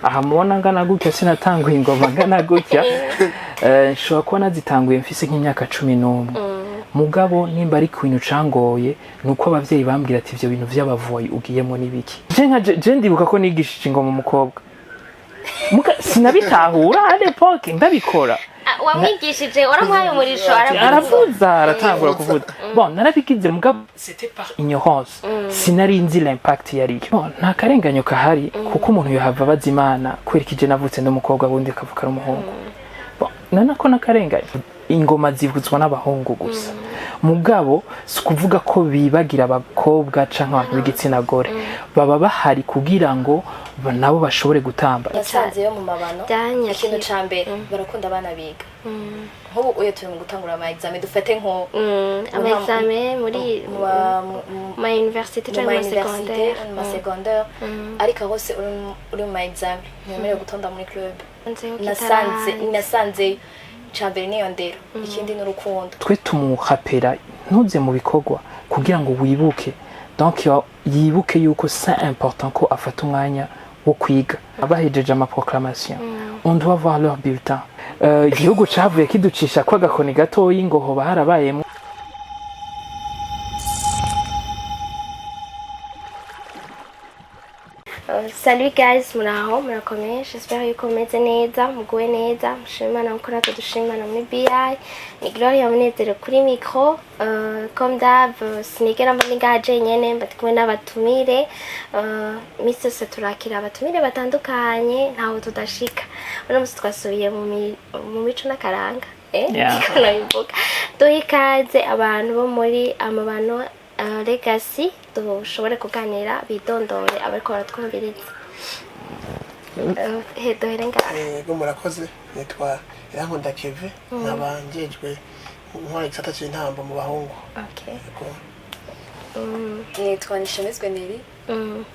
aha mubona ngana gutya sinatanguye ingoma ngana gutya nshobora kuba nazitanguye mfise nk'imyaka 11 mugabo nimba ari kwintu cangoye nuko abavyeyi bambwira ati ivyo bintu vy'abavoyi ugiyemo nibiki je ndibuka ko nigishije ingoma umukobwa sinabitahura à l'époque ndabikora wamwigishije waramuhaye umurisho aravuza aratangura kuvuza bon narabikize mugabo c'était par ignorance sinari nzi l'impact yari bon nta karenganyo kahari kuko umuntu yohava bazimana kwerikije navutse n'umukobwa wundi akavuka ari umuhungu bon nanako nakarenganyo ingoma zivuzwa n'abahungu gusa mugabo sikuvuga ko bibagira abakobwa canke abantu b'igitsina gore baba bahari kugira ngo nabo bashobore gutamba yasanze yo mu mabano ikintu cambere barakunda abana biga nk'ubu uyo turi mu gutangura ama examen dufate nko ama examen muri ma université cyangwa ma secondaire ariko hose uri mu ma examen nyemerewe gutonda muri club nasanze cambere niyo ndero ikindi n'urukundo twe tumuhapera ntuze mu bikorwa kugira ngo wibuke donc yibuke yuko c'est important ko afata umwanya wo kwiga abahejeje ama proclamation on doit voir leur bulletin igihugu cavuye kiducisha kwa gakoni gato y'ingoho baharabayemo. Salut guys, muraho murakomeye, j'espère yuko mumeze neza, muguwe neza, mushimana uko natwe dushimana muri BI. Ni Gloria Munezero kuri micro, comme d'hab, sinigera mbona ngaje nyene mbati kumwe n'abatumire, misi yose turakira abatumire batandukanye ntaho tudashika. Uno musi twasubiye mu mico n'akaranga, duhikaze abantu bo muri amabano Legacy dushobore kuganira bidondore abariko baratwumviriza. Doherenga murakoze nitwa Irankunda Keve nabangejwe nkora igisata cy'intambo mu bahungu. Okay. Nitwa Nishemezwe Neri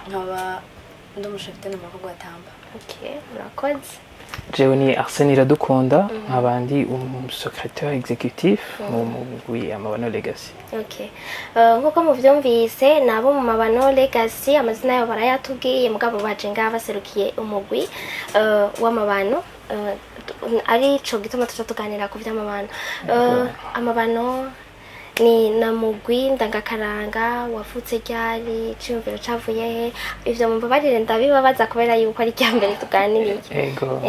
nkaba ndumushefite n'amakuru atamba. Okay, murakoze. Jewe ni Arsène Iradukunda nkabandi secrétaire exécutif mu Amabano Legacy. Okay. Nkuko muvyumvise nabo mu Mabano Legacy amazina yabo barayatubwiye mugabo baje ngaba serukiye umugwi w'amabano ari cyo gituma tuganira ku vy'amabano. Amabano ni namugwi ndangakaranga wavutse ryari cyumviro cavuye he ivyo mumbabarire ndabibabaza kubera yuko ari cyambere tuganiriye. Ego.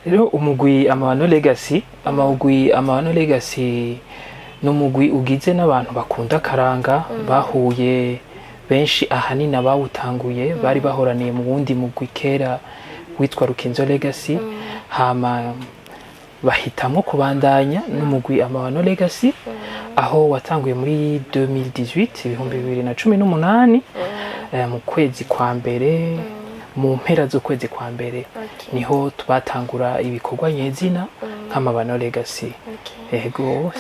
Rero umugwi Amabano Legacy Amabano Legacy n'umugwi ugize n'abantu bakunda karanga bahuye benshi ahanini abawutanguye bari bahoraniye mu wundi mugwi kera witwa Rukinzo Legacy hama bahitamo kubandanya n'umugwi Amabano Legacy aho watanguye muri 2018 mu kwezi kwa mbere mu mpera zo kwezi kwa mbere niho tubatangura ibikorwa nyezina nk'Amabano Legacy. Ego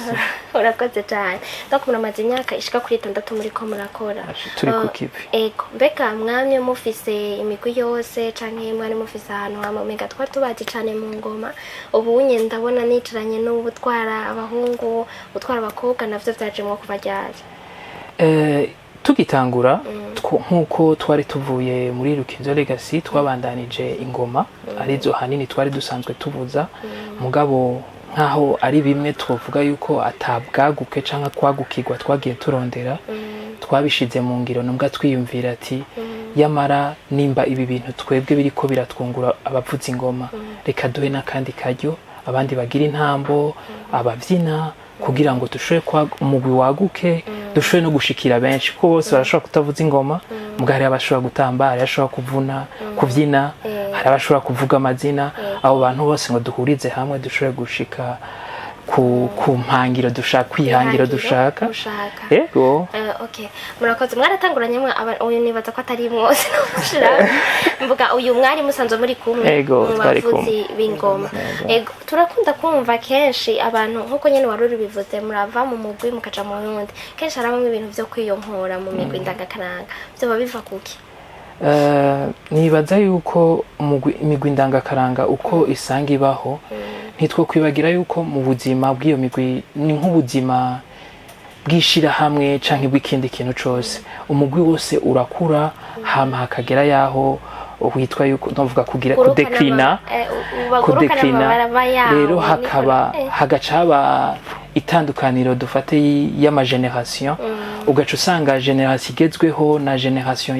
urakoze cyane ndakumura amazi imyaka ishika kuri 6 muri ko murakora turi ku kivi. Ego mbega mwamye mufise imigwi yose canke mwari mufise ahantu hamwe mega twari tubazi cyane mu ngoma ubu unye ndabona nicaranye n'ubutwara abahungu utwara abakobwa navyo vyaje mu kubaryari. Tugitangura nkuko twari tuvuye muri Rukinzo Legacy twabandanije ingoma arizo hanini twari dusanzwe tuvuza mugabo nkaho ari bimwe tuvuga yuko atabwaguke canka kwagukirwa twagiye turondera twabishize mu ngiro nubwo twiyumvira ati yamara nimba ibi bintu twebwe biriko biratwungura abavuza ingoma reka duhe nakandi karyo abandi bagira intambo abavyina kugira ngo dushobore umugwi waguke dushobore no gushikira benshi ko bose barashobora kutavuza ingoma mugari abashobora gutamba hari abashobora kuvuna kuvyina hari abashobora kuvuga amazina abo bantu bose ngo duhurize hamwe dushobore gushika ku mpangiro dushaka kwihangiro dushaka. Yego. Okay, murakoze mwaratanguranye uyu nibaza ko atari mwose noshira mvuga uyu mwari musanzwe muri kumwe bavuzi b'ingoma. Ego turakunda kumva kenshi abantu nkuko nyene waruri bivuze murava mu mugwi mukaja mu wundi kenshi arabamwe ibintu byo kwiyonkora mu migwi ndangakaranga byo babiva kuki. Nibaza yuko imigwi ndangakaranga uko isanga ibaho ntitwo kwibagira yuko mu buzima bw'iyo migwi ni nk'ubuzima bwishira hamwe canke bw'ikindi kintu cose umugwi wose urakura hama hakagera yaho witwa yuko novuga kugira Gurukana kudeklina rero hagaca haba itandukaniro dufate y'amageneration ugaca usanga generation igezweho na generation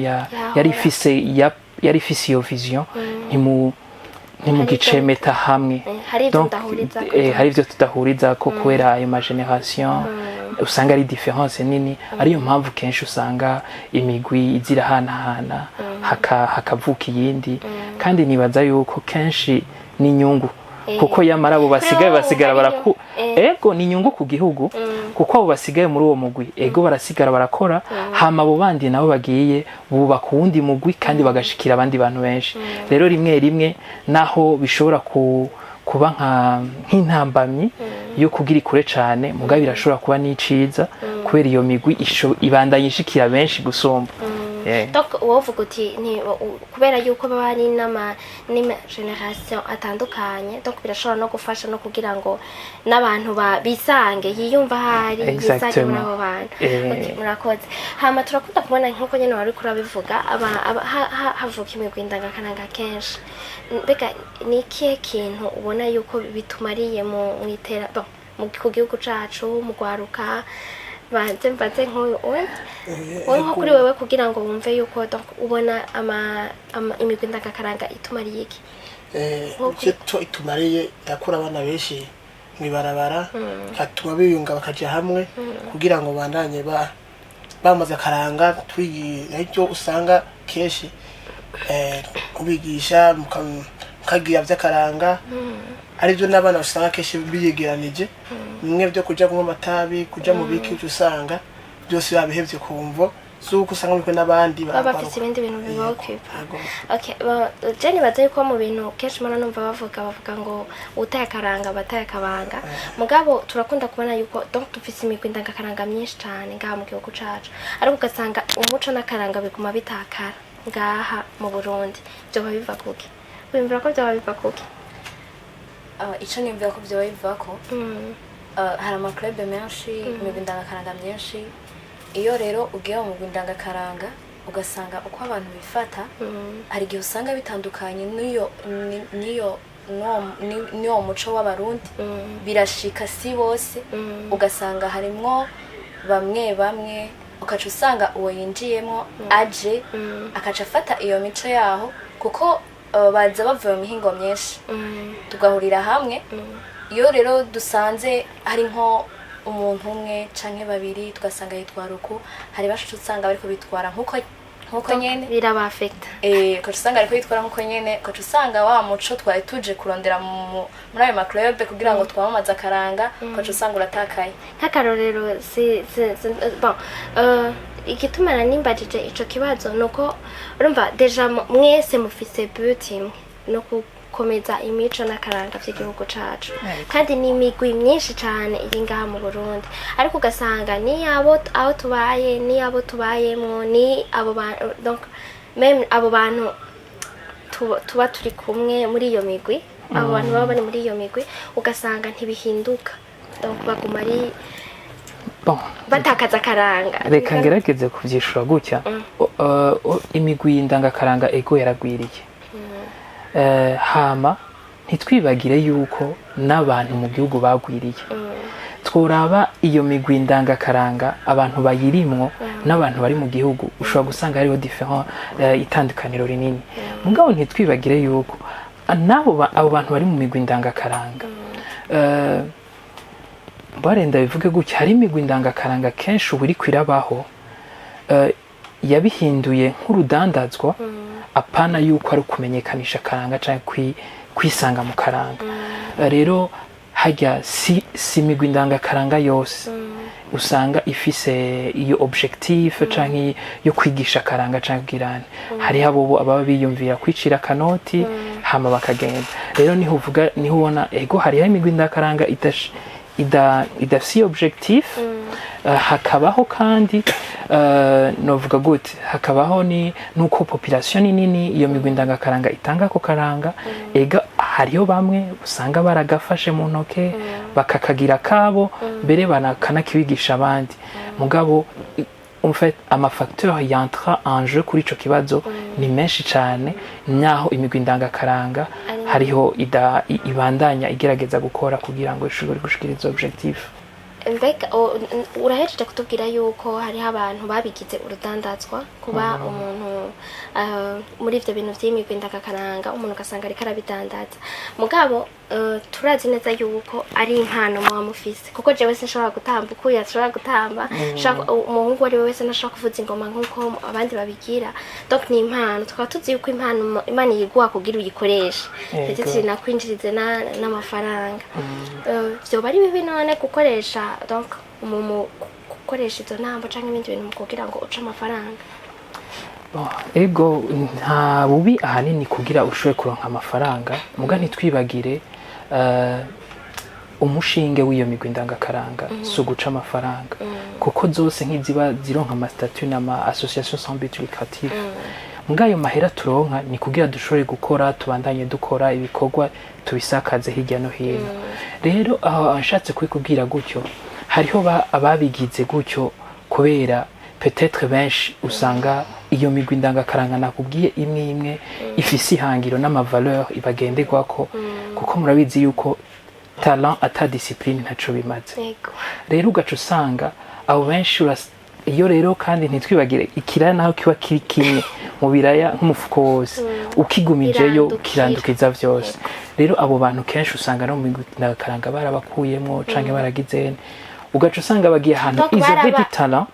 yari ifise iyo vision ntimugicemeta hamwe hari ivyo tudahuriza ko kubera ayo mageneration usanga ari difference nini ariyo mpamvu kenshi usanga imigwi izirahanahana hakavuka iyindi kandi nibaza yuko kenshi n'inyungu kuko yamara abo basigaye basigara ego ni inyungu ku gihugu kuko abo basigaye muri uwo mugwi ego barasigara barakora hama abo bandi nabo bagiye bubaka uwundi mugwi kandi bagashikira abandi bantu benshi rero rimwe rimwe naho bishobora kuba nk'intambamyi yo kugira ikure cane mugabe birashobora kuba n'iciza kubera iyo migwi ibandanya ishikira benshi gusumba donc wovuga uti kubera yuko baba ari n'ama generation atandukanye donc birashobora no gufasha no kugira ngo n'abantu bisange yiyumva hari yisange muri abo bantu murakoze hama turakunda kubona nk'uko nyene wari kurabivuga havuka imigwi ndangakaranga kenshi mbega ni ikihe kintu ubona yuko bitumariye mu gihugu cacu mu gwaruka banze nk'uyu wowe nko kuri wewe kugira ngo wumve yuko ubona imigwi ndangakaranga itumariye iki icyo itumariye yakura abana benshi mwibarabara katuma biyunga bakaja hamwe kugira ngo bandanye bamaze akaranga icyo usanga kenshi kubigisha mukagira vy'akaranga aribyo n'abana usanga kenshi biyegeranije bimwe byo kuja kunywa amatabi kuja mu biki usanga byose babihevye kumvo zuko usanga miko n'abandi bafite ibindi bintu bibaokipa Jenny baze yuko mu bintu kenshi mana numva bavuga ngo utaye akaranga bataye akabanga mugabo turakunda kubona yuko donc dufise imigwi ndangakaranga myinshi cyane ngaha mu gihugu cacu ariko ugasanga umuco n'akaranga biguma bitakara ngaha mu Burundi byo babiva kuki wimvira ko byo babiva kuki ico nimvira ko byo babiva ko hari amaklube menshi imigwi ndangakaranga myinshi iyo rero ugiye mu migwi ndangakaranga ugasanga uko abantu bifata hari igihe usanga bitandukanye niyo muco w'abarundi birashika si bose ugasanga harimwo bamwe ukaca usanga uwo yinjiyemo aje akaca afata iyo mico yaho kuko baza bavuye mu mihingo myinshi tugahurira hamwe iyo rero dusanze hari nko umuntu umwe canke babiri tugasanga yitwara uko hari bashitse usanga bariko bitwara nkuko nyene birabafekta ukaca usanga ariko yitwara nkuko nyene ukaca usanga wa muco twari tuje kurondera muri ayo maklube kugira ngo twamamaze akaranga ukaca usanga uratakaye nk'akarorero igitumana nimbajije ico kibazo nuko urumva deja mwese mufise but imwe no gukomeza imico n'akaranga by'igihugu cacu kandi ni imigwi myinshi cyane iri ngaha mu Burundi ariko ugasanga ni aho tubaye ni abo tubayemo ni abo donc même abo bantu tuba turi kumwe muri iyo migwi abo bantu baba bari muri iyo migwi ugasanga ntibihinduka donc baguma ari batakaza akaranga reka ngerageze kuvyishura gutya imigwi ndangakaranga ego yaragwiriye hama ntitwibagire yuko n'abantu mu gihugu bagwiriye tworaba iyo migwi ndangakaranga abantu bayirimwo n'abantu bari mu gihugu ushobora gusanga hariho different itandukaniro rinini mugabo ntitwibagire yuko abo bantu bari mu migwi ndangakaranga barenda bivuge gutya hari imigwi ndangakaranga kenshi ubu iriko irabaho yabihinduye nk'urudandazwa apana yuko ari ukumenyekanisha akaranga canke kwisanga mu karanga rero hajya si imigwi ndangakaranga yose usanga ifise iyo objectif canke yo kwigisha akaranga canke kubwirana hari abo ababa biyumvira kwicira kanoti hama bakagenda rero niho ubona ego hariho imigwi ndangakaranga idafise objectif hakabaho kandi novuga gute hakabaho nuko population nini iyo migwi ndangakaranga itanga ko karanga ega hariyo bamwe usanga baragafashe mu ntoke bakakagira kabo mbere banakanakibigisha abandi mugabo en fait ama facteur yantra en jeu kuri ico kibazo ni menshi cyane naho imigwi ndangakaranga hariho ibandanya igerageza gukora kugira ngo ishobore gushikiriza objectif. Mbega urahejeje kutubwira yuko hariho abantu babigize urudandazwa kuba umuntu muri ivyo bintu vy'imigwi ndangakaranga umuntu ugasanga ariko arabidandaza mugabo turazi neza yuko ari impano muba mufise kuko jewe sinshobora gutamba uko yashobora gutamba umuhungu wari wese ntashobora kuvuza ingoma nk'uko abandi babigira donc ni impano tukaba tuzi yuko impano Imana yiguha kugira uyikoreshe ndetse nakwinjirize n'amafaranga vyoba ari bibi none gukoresha donc gukoresha izo ntambo canke ibindi bintu kugira ngo uce amafaranga. Ego nta bubi ahanini kugira ushobore kuronka amafaranga muga ntitwibagire umushinge w'iyo migwi ndangakaranga so guca amafaranga kuko zose nk'iziba zironka ama statut n'ama association sans but lucratif muga ayo mahera turonka ni kugira dushobore gukora tubandanye dukora ibikorwa tubisakaze hirya no hino. Rero aho anshatse kubikubwira gutyo hariho ababigize gutyo kubera peut-être benshi usanga iyo migwi ndangakaranga nakubwiye imwe ifise ihangiro n'amavaleur ibagenderwako kuko murabizi yuko talent ata discipline ntaco bimaze. Rero ugaca usanga abo benshi iyo rero kandi ntitwibagire ikiraya naho kiba kiri kimwe mu biraya nk'umufuko wose ukigumijeyo kirandukiza vyose. Rero abo bantu kenshi usanga no mu migwi ndangakaranga barabakuyemwo canke baragize ugaca usanga bagiye ahantu izo bedi talent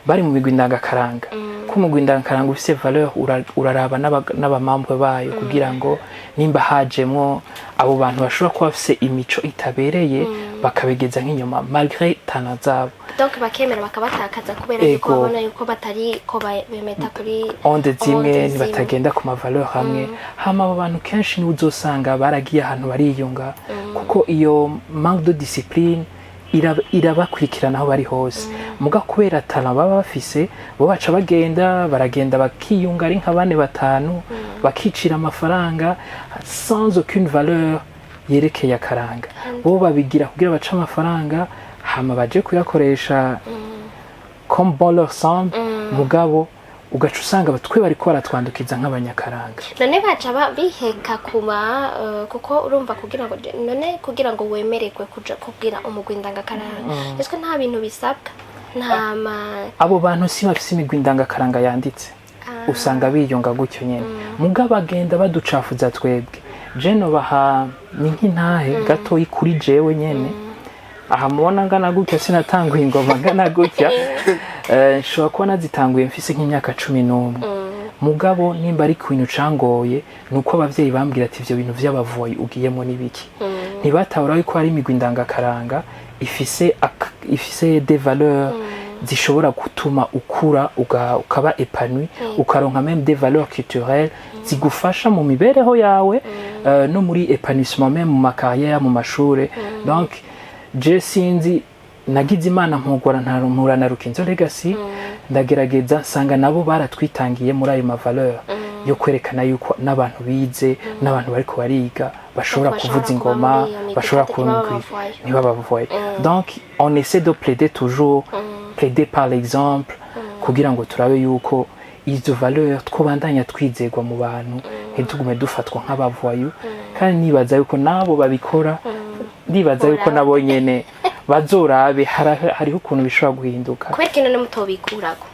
bari mu migwi ndangakaranga ko umugwi ndangakaranga ufise valeur uraraba n'abamambwe bayo kugira ngo nimba hajemwo abo bantu bashobora kuba bafise imico itabereye bakabegeza nk'inyuma malgré talent zabo donc bakemera bakabatakaza kubera yuko babona yuko batari ko bemeta kuri onde zimwe batagenda ku mavaleur hamwe hama abo bantu kenshi ni uzosanga baragiye ahantu bariyunga kuko iyo manque de discipline irabakurikirana aho bari hose muga kubera talent baba bafise bo baca baragenda bakiyunga ari nka 4-5 bakicira amafaranga sans aucune valeur yerekeye akaranga bo babigira kugira baca amafaranga hama baje kuyakoresha comme bon leur semble mugabo ugaca usanga batwe bariko baratwandukiza nk'abanyakaranga none baca biheka kuba kuko urumva kugira ngo wemerekwe kuja kubwira umugwi ndangakaranga ese nta bintu bisabwa abo bantu si bafise imigwi ndangakaranga yanditse usanga biyunga gutyo nyene muga bagenda baducafuza twebwe jeno baha ni nk'intahe gatoyi kuri jewe nyene aha mubona ngana gutya sinatanguye ingoma ngana gutya nshobora kuba nazitanguye mfise nk'imyaka 11 mugabo nimba ari kwintu cangoye nuko abavyeyi bambwira ati ivyo bintu vy'abavoyi ugiyemo nibiki ntibatahura yuko ari imigwi ndangakaranga ifise des valeurs zishobora gutuma ukura ukaba épanoui ukaronka même des valeurs culturelles zigufasha mu mibereho yawe no muri épanouissement même mu makarrière mu mashure donc je sinzi nagize imana mpugora ntarumura na Rukinzo Legacy ndagerageza sanga nabo baratwitangiye muri ayo mavaleur yo kwerekana yuko n'abantu bize n'abantu bariko bariga bashobora kuvuza ingoma bashobora kumvira niba bavoye donc on essaie de plaider toujours plaider par l'exemple kugira ngo turabe yuko izo valeur twobandanya twizegwa mu bantu ntitugume dufatwa nk'abavoyu kandi nibaza yuko nabo babikora ndibaza yuko nabo nyene bazorabe hariho ukuntu bishobora guhinduka kubera kintu ne mutobikurako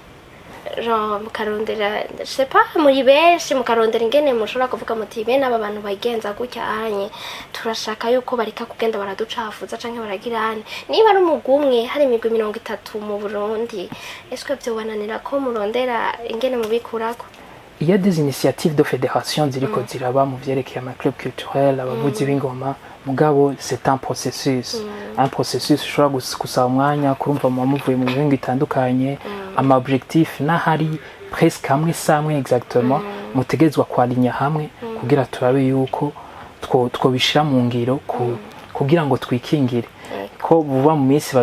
mukarondera je sais pas muri benshi mukarondera ingene mushobora kuvuga muti bene aba bantu bagenza gutya anye turashaka yuko barika kugenda baraducafuza canke baragirane niba ari umugumwe hari imigwi 30 mu Burundi est-ce byo bananira ko murondera ingene mubikurako? Il y a des initiatives de fédération ziriko ziraba mu vyerekeye ama club culturel abavuzi b'ingoma mugabo c'est un processus ushobora gusaba umwanya kurumva mu muvuye mu bintu bitandukanye ama objectif nahari presque amwe samwe exactement mutegezwa kwalinya hamwe kugira turabe yuko twobishira mu ngiro kugira ngo twikingire ko buba mu minsi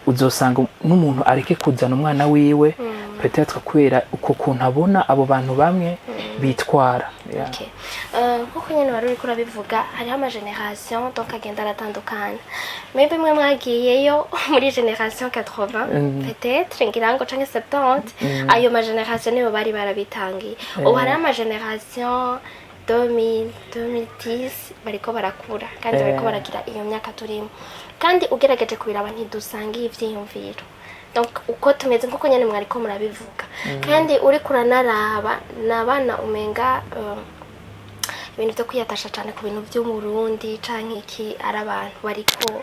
uzosanga n'umuntu areke kuzana umwana wiwe peut-être kubera uko kuntu abona abo bantu bamwe bitwara yeah. Okay. Nkuko nyene wari uriko urabivuga hariho amageneration donc agenda aratandukana maybe mwe mwagiyeyo muri generation 80 peut-être ngira ngo canke 70 ayo mageneration nibo bari barabitangiye ubu hariho amageneration 2010 bariko barakura kandi bariko baragira iyo myaka turimo kandi ugerageje kubiraba ntidusangiye ivyiyumviro donc uko tumeze nkuko nyene mwariko murabivuga kandi uri kuranaraba nabana umenga ibintu byo kwiyatasha cyane ku bintu byo mu Burundi canke iki ari abantu bariko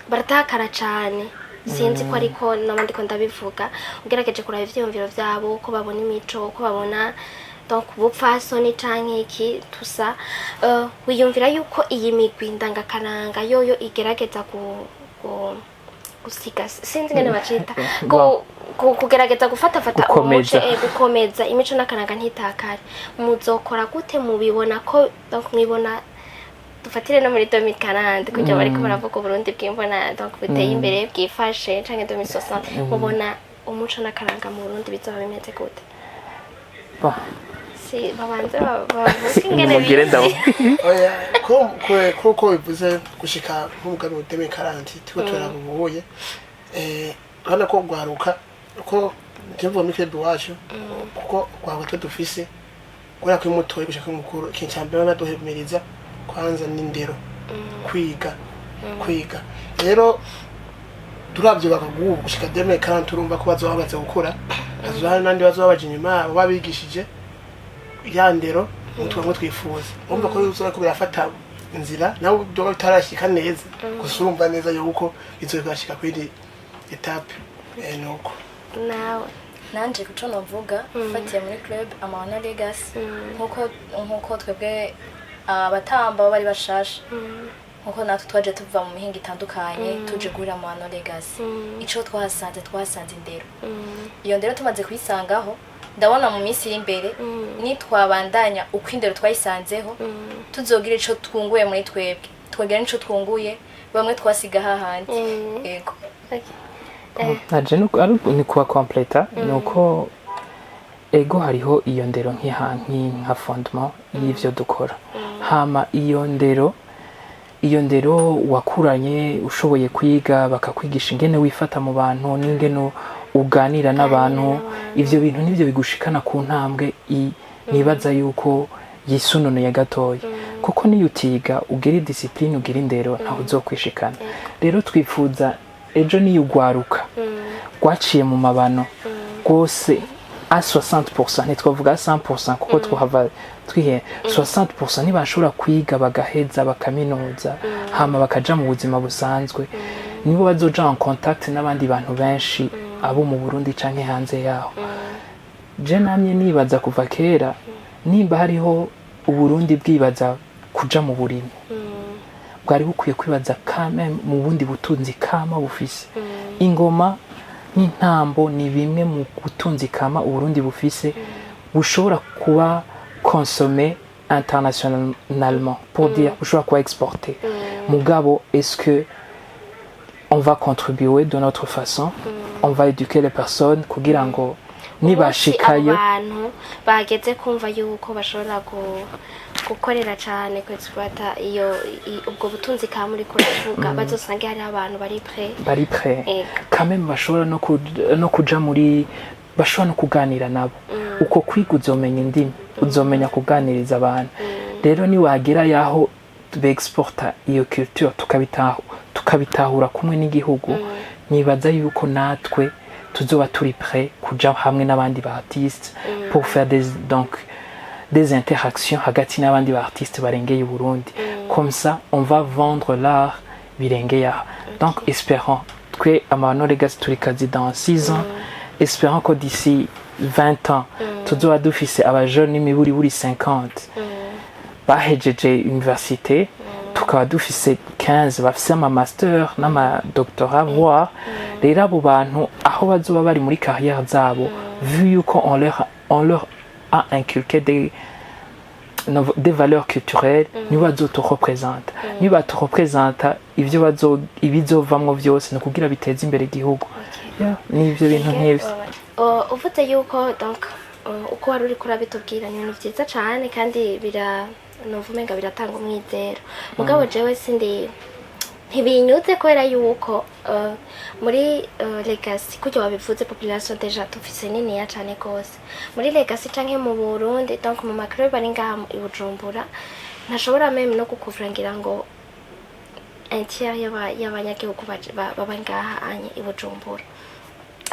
baratakara cyane sinzi ko ariko nabandi ko ndabivuga ugerageje kuraba ivyiyumviro vyabo ko babona imico ko babona donc ubupfasoni canke iki tusa wiyumvira yuko iyi migwi ndangakaranga yoyo igerageza gusiga sinzi ngene bacita kugerageza gufata umuce gukomeza imico n'akaranga ntitakare muzokora gute mubibona ko donc mwibona dufatire no muri 2040 kujya bariko baravuga Burundi bw'imbona donc buteye imbere bwifashe canke 2060 mubona umuco n'akaranga mu Burundi bizoba bimeze gute si babanze bavuga ingene oya ko bivuze gushika nk'umugabo uteme 40 tiko turabuye hana ko gwaruka ko temvo mikedo wacu kuko gwaruka dufise kubera ko umutoye gushika mukuru kincambere naduhemeriza kwanza n'indero kwiga rero turavyo bakagubu gushika 2040 urumva ko bazobabaza gukora azwana nandi bazobabaje inyuma babigishije yandero mutwe twifuza umva ko uzoba ko birafata inzira nawe byo bitarashika neza gusurumva neza yuko bizokashika kuri etape nuko nawe nanje kuco novuga fatiye muri club Amahano Legacy nkuko twebwe abatamba bari bashasha nkuko natwe twaje tuva mu mihinga itandukanye tuje gurira Amahano Legacy ico twahasanze indero iyo ndero tumaze kuyisangaho ndabona mu minsi iri imbere nitwabandanya uko indero twayisanzeho tuzogira ico twunguye muri twebwe twegera nico twunguye bamwe twasiga hahandi yego naje ni kuba completa nuko ego hariho iyo ndero nka fondement y'ivyo dukora hama iyo ndero wakuranye ushoboye kwiga bakakwigisha ingene wifata mu bantu n'ingene uganira n'abantu ivyo bintu nivyo bigushikana ku ntambwe nibaza yuko yisunonoye gatoya kuko niyo utiga ugira discipline ugira indero ntaho uzokwishikana rero twifuza ejo niyo ugwaruka gwaciye mu mabano rwose a 60% ntitwavuga 100% kuko twahava twihe 60% ntibashobora kwiga bagaheza bakaminuza hama bakaja mu buzima busanzwe nibo bazoja en contact n'abandi bantu benshi abo mu Burundi canke hanze yaho je namye nibaza kuva kera nimba hariho Uburundi bwibaza kuja mu burimi bwari bukwiye kwibaza kame mu bundi butunzi kama bufise ingoma n'intambo ni bimwe mu butunzi kama Uburundi bufise bushobora kuba consommé internationalement pour dire bushobora kuba exporté mugabo est-ce que on va contribuer de notre façon on va éduquer les personnes kugira ngo nibashikayo abantu bageze kumva yuko bashobora gukorera cyane ku exploiter iyo ubwo butunzi ka muri kuvuga bazosange hari abantu bari prêt quand même bashobora no kuja muri bashobora no kuganira nabo uko kwiga uzomenya indimi uzomenya kuganiriza abantu rero ni wagera yaho beexporta iyo culture tukabitahura kumwe n'igihugu nibaza yuko natwe tuzoba turi prêt kuja hamwe n'abandi ba artistes pour faire des interactions hagati n'abandi ba artistes barengeye Burundi comme ça on va vendre l'art birengeye donc espérons que Amahano Legacy turi kazi dans 6 ans espérons que d'ici 20 ans tuzoba dufise abajeune n'imiburi 50 bahejeje université tukaba dufise 15 bafise ama master n'ama doctorat voire rero abo bantu aho bazoba bari muri carrière zabo vu yuko on leur a inculqué des valeurs culturelles ni bazoto représente ni bato représenta ivyo ibizovamwo vyose no kugira biteze imbere igihugu ni ivyo bintu nk'ivyo uvuze yuko donc uko wari uri kurabitubwira ni ibintu byiza cyane kandi numva umenga biratanga umwizero mugabo jewe sindi ntibinyuze kubera yuko muri legacy kujya wabivuze population deja tufise niniya cyane gose muri legacy canke mu Burundi donc mu macro bari ngaha i Bujumbura ntashobora meme no kukuvurangira ngo entière y'abanyagihugu baba ngaha anye i Bujumbura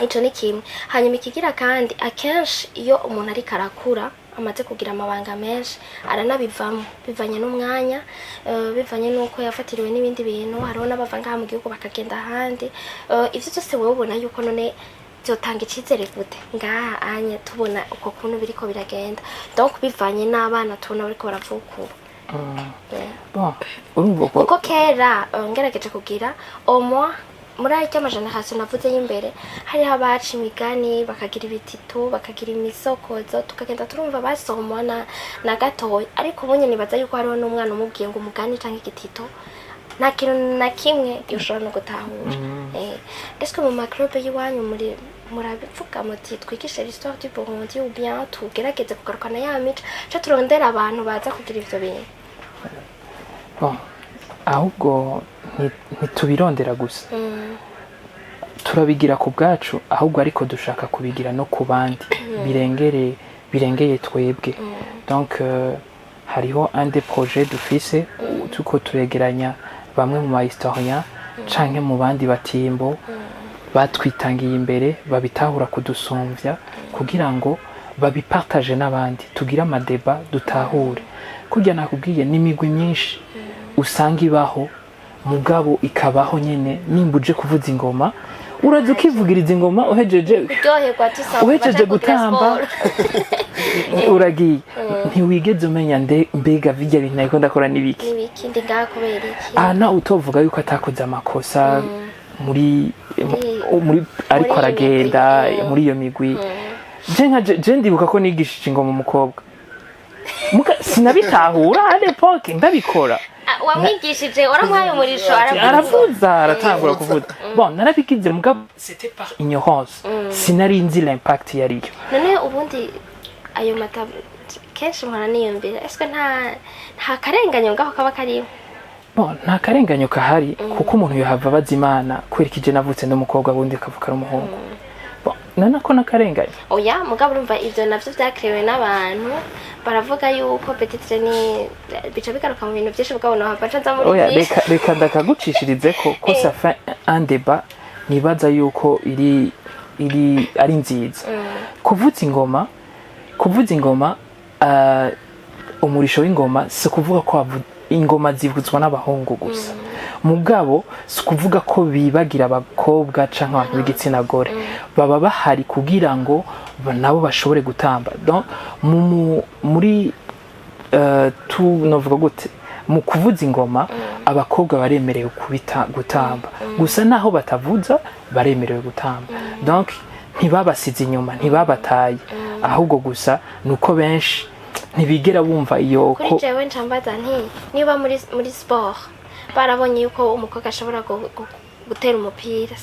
ico ni kimwe hanyuma ikigira kandi akenshi iyo umuntu ari karakura amaze kugira amabanga menshi aranabivamo bivanye n'umwanya bivanye nuko yafatiriwe n'ibindi bintu hariho n'abava ngaha mu gihugu bakagenda ahandi ivyo byose wowe ubona yuko none byotanga icizere gute ngaha anye tubona uko kuntu biriko biragenda donc bivanye n'abana tubona bariko baravuka kuko kera ngerageje kugira omo muri ayo cy'amajenerasiyo navuze y'imbere hariho abaca imigani bakagira ibitito bakagira imisokozo tukagenda turumva basomwa na gatoya ariko ubu nibaza yuko hariho n'umwana umubwiye ngo umugani cyangwa igitito nta kintu na kimwe ushobora no gutahura ese mu macrobe y'iwanyu murabivuga muti twigishe l'histoire du Burundi ou bien tugerageze kugarukana ya mico cyo turondera abantu baza kugira ivyo bintu ahubwo ntitubirondera gusa turabigira ku bwacu ahubwo ariko dushaka kubigira no ku bandi birengeye twebwe donc hariho un des projets dufise tuko turegeranya bamwe mu bahistorien canke mu bandi batimbo batwitangiye imbere babitahura kudusumvya kugira ngo babipartage n'abandi tugire amadeba dutahure kugira nakubwiye n'imigwi myinshi usanga ibaho mugabo ikabaho nyene nimba uje kuvuza ingoma uraza ukivugiriza ingoma uhejeje gutamba uragiye ntiwigeze umenya mbega bijya bintu ariko ndakora n'ibiki ana utovuga yuko atakoze amakosa muri ariko aragenda muri iyo migwi je ndibuka ko nigishije ingoma umukobwa sinabitahura à l'époque ndabikora wamwigishije waramuhaye umurisho aravuza aratangura kuvuza bon narabigize mugabo c'était par ignorance sinari nzi l'impact yariyo none ubundi ayo mata kenshi mpora niyumvira eske nta karenganyo ngaho kaba kariho bon nta karenganyo kahari kuko umuntu yohava abaza Imana kwerekije navutse n'umukobwa bundi akavuka ari umuhungu nana ko nakarenganye oya mugabo urumva ivyo navyo byakrewe n'abantu baravuga yuko petite ni bica bigaruka mu bintu byinshi bwabo no baca za muri oya reka ndakagucishirize ko ça fait un débat nibaza yuko ari nziza kuvuza ingoma umurisho w'ingoma si kuvuga ko ingoma zivuzwa n'abahungu gusa mugabo si kuvuga ko bibagira abakobwa canke abantu b'igitsina gore baba bahari kugira ngo nabo bashobore gutamba donc muri novuga gute mu kuvuza ingoma abakobwa baremerewe gutamba gusa naho batavuza baremerewe gutamba donc ntibabasize inyuma ntibabataye ahubwo gusa nuko benshi ntibigera bumva iyo kuri jewe ncambaza niba muri sport barabonye yuko umukobwa ashobora gutera umupira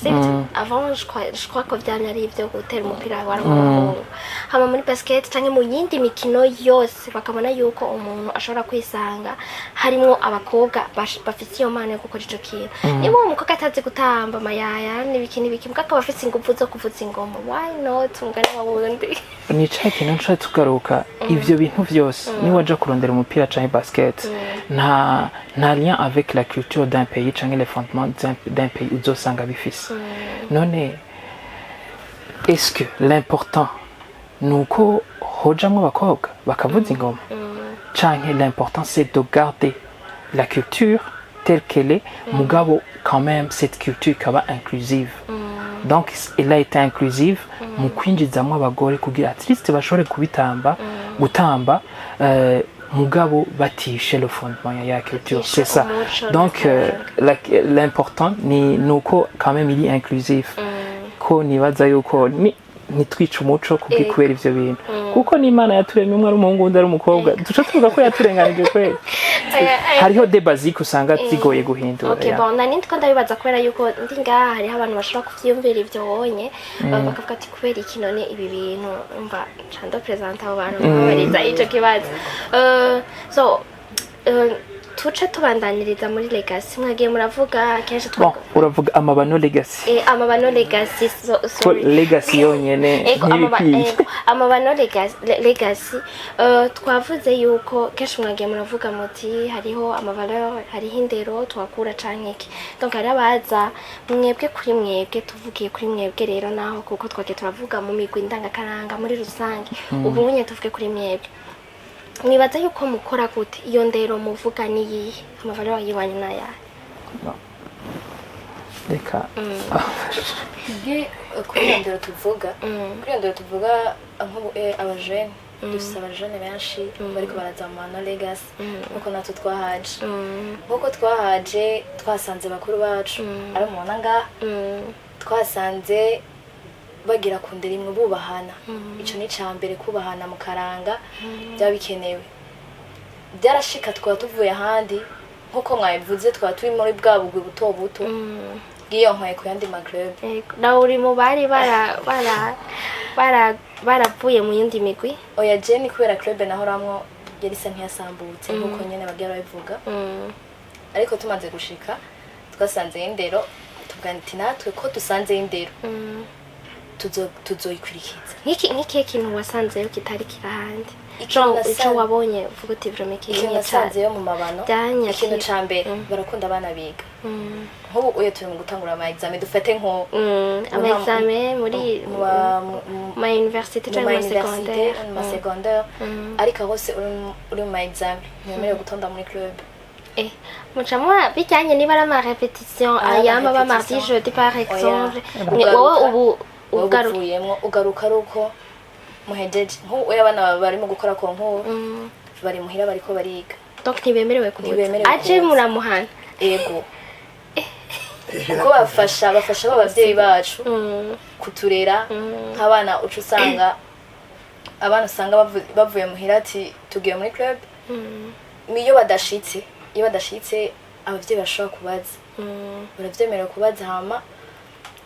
avant je crois ko byanya ari ibyo gutera umupira w'umuhungu hama muri basket canke mu yindi mikino yose bakabona yuko umuntu ashobora kwisanga harimo abakobwa bafite iyo mpano yo gukora ico kintu niba umukobwa atazi gutamba mayaya n'ibiki mbwa akaba afite ingufu zo kuvuza ingoma why not umugani wa wundi ni cya kintu nshaka tugaruka ivyo bintu vyose ni waje kurondera umupira canke basket nta lien avec la culture d'un pays canke les fondements d'un pays uzosanga bifise none est-ce que l'important nuko hojamwe abakobwa bakavuza ingoma canke l'important c'est de garder la culture telle qu'elle est mugabo quand même cette culture ikaba inclusive donc elle a été inclusive mu kwinjizamwo abagore kugira at least bashobore gutamba mugabo batishe le fondement ya culture c'est ça donc l'important ni nuko quand même il est inclusif ko nibaza yuko nitwica umuco kubwikubera ivyo bintu kuko n'Imana yaturemye umwe ari umuhungu undi ari umukobwa duca tuvuga ko yaturenganije kweli hariho de basique usanga zigoye guhindura okay bon nani ndiko ndabibaza kubera yuko ndi ngaha hariho abantu bashobora kuvyiyumvira ivyo wonye bakavuga ati kubera iki none ibi bintu umva cando present abo bantu babariza ico kibazo so tuce tubandaniriza muri legacy mwagiye muravuga kenshi bon uravuga amabano legacy amabano legacy sorry legacy yonyene ntibikwiye amabano legacy twavuze yuko kenshi mwagiye muravuga muti hariho amavaleur hariho indero twakura canke iki donc hari abaza mwebwe kuri mwebwe tuvugiye kuri mwebwe rero naho kuko twagiye turavuga mu migwi ndangakaranga muri rusange ubu unye tuvuge kuri mwebwe mwibaza yuko mukora gute iyo ndero muvuga ni yihe amavaleur yiwanyu naya reka kuri iyo ndero tuvuga nk'ubu abajene dufise abajene benshi bariko baraza mu mano legacy nkuko natwe twahaje nkuko twahaje twasanze bakuru bacu ari umuntu ngaha twasanze bagira kundera imwe bubahana ico ni cambere kubahana mu karanga byabikenewe byarashika twaba tuvuye ahandi nkuko mwabivuze twaba turi muri bwa bugwi buto buto giyo nkwaye ku yandi club na uri mu bari baravuye mu yindi migwi oya Jenny kubera club nahoramwo yari isa nk'iyasambutse nkuko nyene bagira babivuga ariko tumaze gushika twasanze indero tuganiti natwe ko dusanze indero tuzoyikwirikiza nk'ikihe kintu wasanzeyo kitari kirahandi ico wabonye uvuga uti vromeki ikintu nasanzeyo mu mabano ikintu ca mbere barakunda abana biga nk'ubu uye turi mu gutangura ama examen dufate nko ama examen muri ma université cyangwa ma secondaire ariko hose uri mu ma examen nyemerewe gutonda muri club mucamwa bijyanye niba ari ama repetition ayama ba mardi jeudi par exemple ni wowe ubu ugaruka aruko muhejeje nk'ubu abana barimo gukora konko bari muhira bariko bariga donc ntibemerewe kuvuga aje muramuhana ego kuko bafasha abavyeyi bacu kuturera nk'abana uca usanga abana usanga bavuye muhira ati tugiye muri club iyo badashitse abavyeyi bashobora kubaza baravyemerewe kubaza hama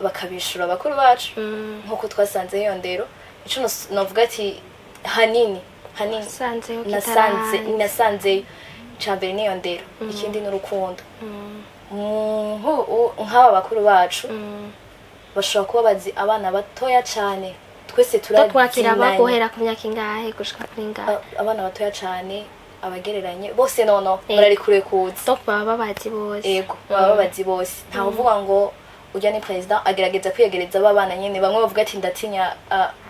bakabishura bakuru bacu nkuko twasanze iyo ndero ico novuga ati hanini nasanze cambere niyo ndero ikindi n'urukundo nk'aba bakuru bacu bashobora kuba bazi abana batoya cane twese turakwakira bagohera ku myaka ingahe gushika kuri ngahe abana batoya cane abagereranye bose nono barari kure kuza donc baba babazi bose yego baba babazi bose nta uvuga ngo ujya ni president agerageza kwiyegereza abana nyene bamwe bavuga ati ndatinya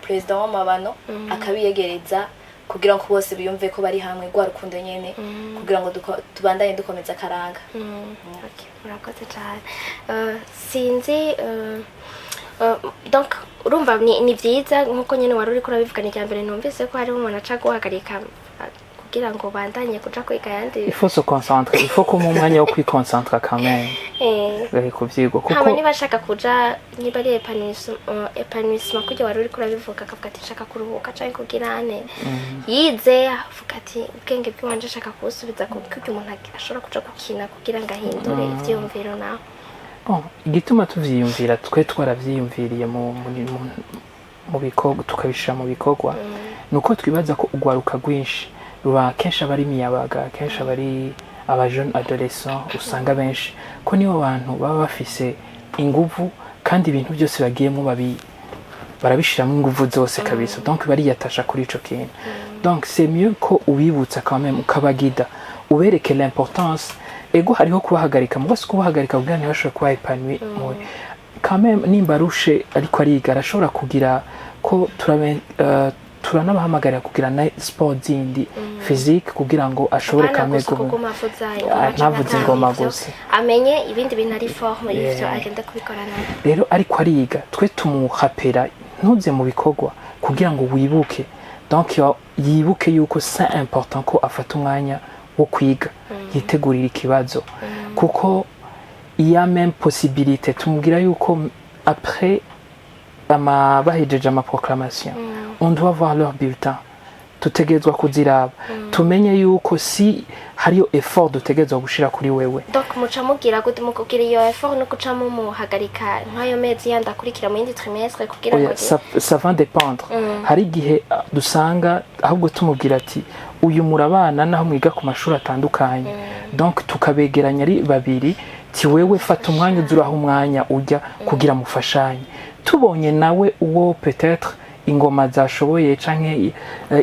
president w'amabano akabiyegereza kugira ngo bose biyumve ko bari hamwe gwa rukundo nyene kugira ngo tubandanye dukomeza karanga okay murakoze cyane sinzi donc urumva ni vyiza nkuko nyene wari uri kurabivugana ijya mbere numvise ko hari umuntu aca guhagarika kugira ngo bandanye kuja kwiga yandi il faut se concentrer il faut ko mu mwanya wo kwiconcentra quand même kuvyigwa kuko hama niba ashaka kuja niba ari épanouissement kujya wari uri kurabivuga akavuga ati shaka kuruhuka canke kugira ane yize avuga ati ubwenge bw'iwanje ashaka kubusubiza kuko umuntu ashobora kuja gukina kugira ngo ahindure ivyiyumviro naho bon igituma tuvyiyumvira twe twaravyiyumviriye mu bikorwa tukabishira mu bikorwa nuko twibaza ko ugwaruka gwinshi ruba kenshi abari miyabaga kenshi abari abajeune adolescent usanga benshi ko nibo bantu baba bafise inguvu kandi ibintu byose bagiyemo barabishiramo inguvu zose kabisa donc bariyatasha kuri ico kintu donc c'est mieux ko ubibutsa quand même ukabagida ubereke l'importance ego hariho kubahagarika mugose kubahagarika kugira ngo bashobore kuba épanoui quand même nimba rushe ariko ariga arashobora kugira ko turanabahamagarira kugira na sport zindi physique kugira ngo ashobore kamego ntavuze ingoma gusa amenye ibindi bintu ari forme y'ivyo agenda kubikorana rero ariko ariga twe tumuhapera ntuze mu bikorwa kugira ngo wibuke donc yibuke yuko c'est important ko afata umwanya wo kwiga yitegurira ikibazo kuko iya même possibilité tumubwira yuko après bahejeje ama proclamation on doit voir leur bulletin tutegerezwa kuziraba tumenye yuko si hariyo effort dutegerezwa gushira kuri wewe. Donc muca mugira gute mu kugira iyo effort no kuca mu muhagarika nk'ayo mezi yandi akurikira mu yindi trimestre kugira ngo ça va dépendre. Hari igihe dusanga ahubwo tumubwira ati uyu murabana naho mwiga ku mashuri atandukanye, donc tukabegeranya ari babiri, ti wewe fata umwanya uzuraho umwanya ujya kugira mufashanye. Tubonye nawe uwo peut-être ingoma zashoboye canke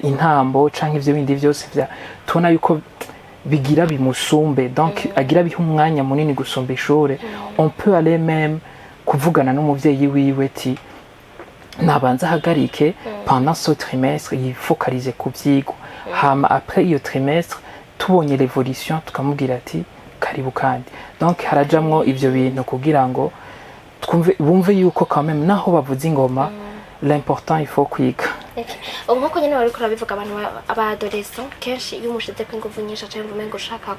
intambo canke ivyo bindi vyose vya tubona yuko bigira bimusumbe, donc agira biha umwanya munini gusumba ishure, on peut aller même kuvugana n'umuvyeyi wiwe ti nabanza hagarike pendant ce trimestre yifocalize ku vyigwa, hama après iyo trimestre tubonye l'évolution tukamubwira ati karibu kandi. Donc harajamwo ivyo bintu kugira ngo twumve bumve yuko quand même naho bavuza ingoma l'important il faut kwiga. Nkuko nyine bari kurabivuga abantu abadolescent kenshi iyo umushize ko inguvu nyinshi acaye umengo ushaka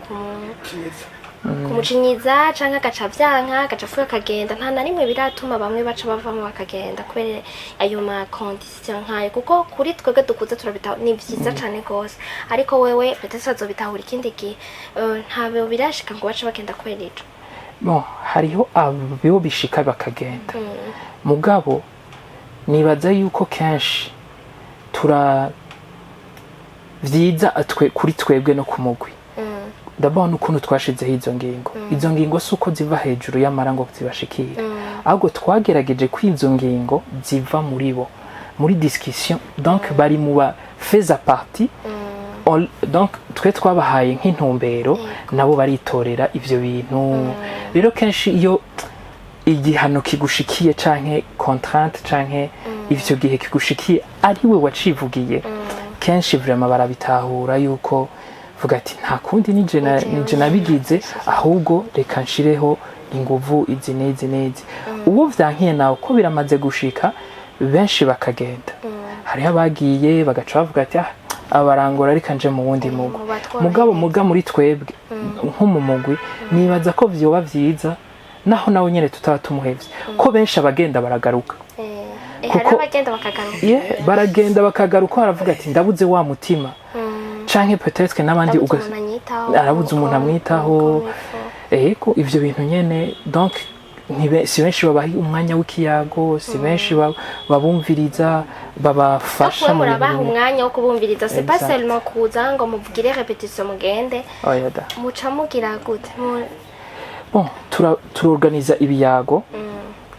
kumucinyiza canke agaca vyanka agaca fuka akagenda, nta na rimwe biratuma bamwe baca bavamo bakagenda kubera ayo ma condition nkayo, kuko kuri twebwe dukuze turabitaho ni vyiza cane gose, ariko wewe peut-être azobitahura ikindi gihe ntabwo birashika ngo baca bagenda kubera ico. Bon, hariho abo bishika bakagenda mugabo nibaza yuko kenshi vyiza kuri twebwe no kumugwi d'abord n'ukuntu twashizeho izo ngingo suko ziva hejuru y'amara ngo zibashikira, ahubwo twagerageje ko izo ngingo ziva muri bo muri discussion, donc bari mu ba feza partie, donc twe twabahaye nk'intumbero nabo baritorera ivyo bintu. Rero kenshi iyo igihano kigushikiye canke contrainte canke ivyo gihe kigushikiye ari we wacivugiye, kenshi vraiment barabitahura yuko vuga ati nta kundi nije nabigize, ahubwo reka nshireho inguvu izi nezi. Uwo vyankiye nawe ko biramaze gushika benshi bakagenda, hariho abagiye bagaca bavuga ati abarangora reka nje mu wundi mugwi, mugabo muri twebwe nk'umumugwi nibaza ko vyoba vyiza naho nawe nyene tutaba tumuhevye ko benshi abagenda baragaruka. Kuko baragenda bakagaruka baravuga ati ndabuze wa mutima canke peut-être n'abandi arabuze umuntu amwitaho, eko ivyo bintu nyene. Donc si benshi babaha umwanya w'ikiyago, si benshi babumviriza babafasha mu murabaha umwanya wo kubumviriza, c'est pas seulement kuza ngo muvugire répétition mugende, muca mugira gute? Bon, turorganiza ibiyago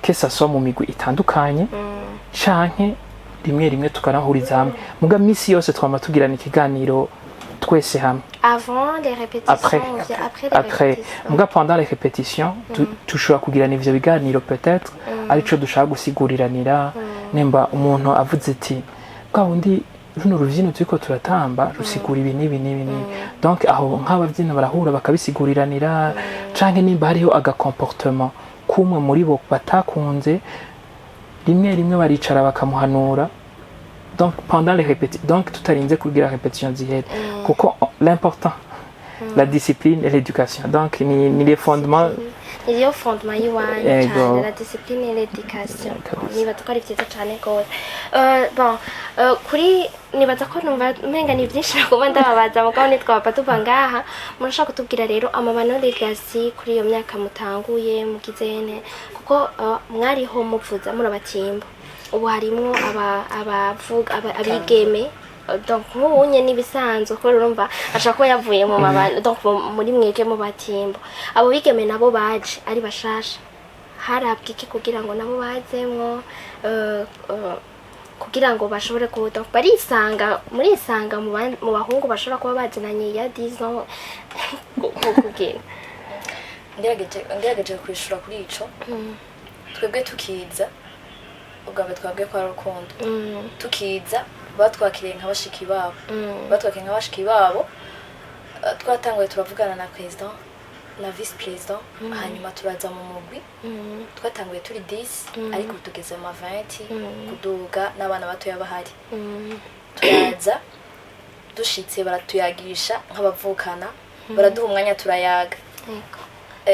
que ça soit mu migwi itandukanye canke rimwe tukanahuriza hamwe, muga misi yose twama tugirana ikiganiro twese hamwe avant les répétitions, après muga pendant les répétitions tushobora kugirana ivyo biganiro peut-être arico dushaka gusiguriranira, nemba umuntu avuze ati bwa wundi runo ruvyino turiko turatamba rusigura ibi n'ibi. Donc aho nk'abavyina barahura bakabisiguriranira, canke nimba hariho comportement kumwe muri bo batakunze, rimwe baricara bakamuhanura. Donc pendant les répétitions, donc tutarinze kugira répétition zihere, kuko l'important la discipline et l'éducation, donc ni les fondements. Il y a fondement yiwanje la discipline et l'éducation, niba tukari vyiza cane gose. Bon, kuri nibaza ko numva umenga ni byinshi nakuba ndababaza mugabo nitwaba tuva ngaha, murashaka kutubwira rero amabano legacy kuri iyo myaka mutanguye mugizene, kuko mwariho muvuza muri abatimbo, ubu harimo abavuga abigeme, donc nk'ubunye n'ibisanzwe ko urumva ashaka ko yavuye mu mabano, donc muri mwege mu batimbo abo bigeme nabo baje ari bashasha, harabwa iki kugira ngo nabo bazemwo kugira ngo bashobore kuda barisanga mu bahungu bashobora kuba bazinanye ya 10 ans kugira ngerageje kwishura kuri ico. Twebwe tukiza ugabe twabwe kwa rukundo, tukiza batwakiriye nk'abashiki babo, twatanguye turavugana na president na vice president, hanyuma turaza mu mugwi, twatanguye turi 10 ariko tugeze mu 20 kuduga n'abana bato yabahari. Turaza dushitse baratuyagisha nk'abavukana, baraduha umwanya turayaga.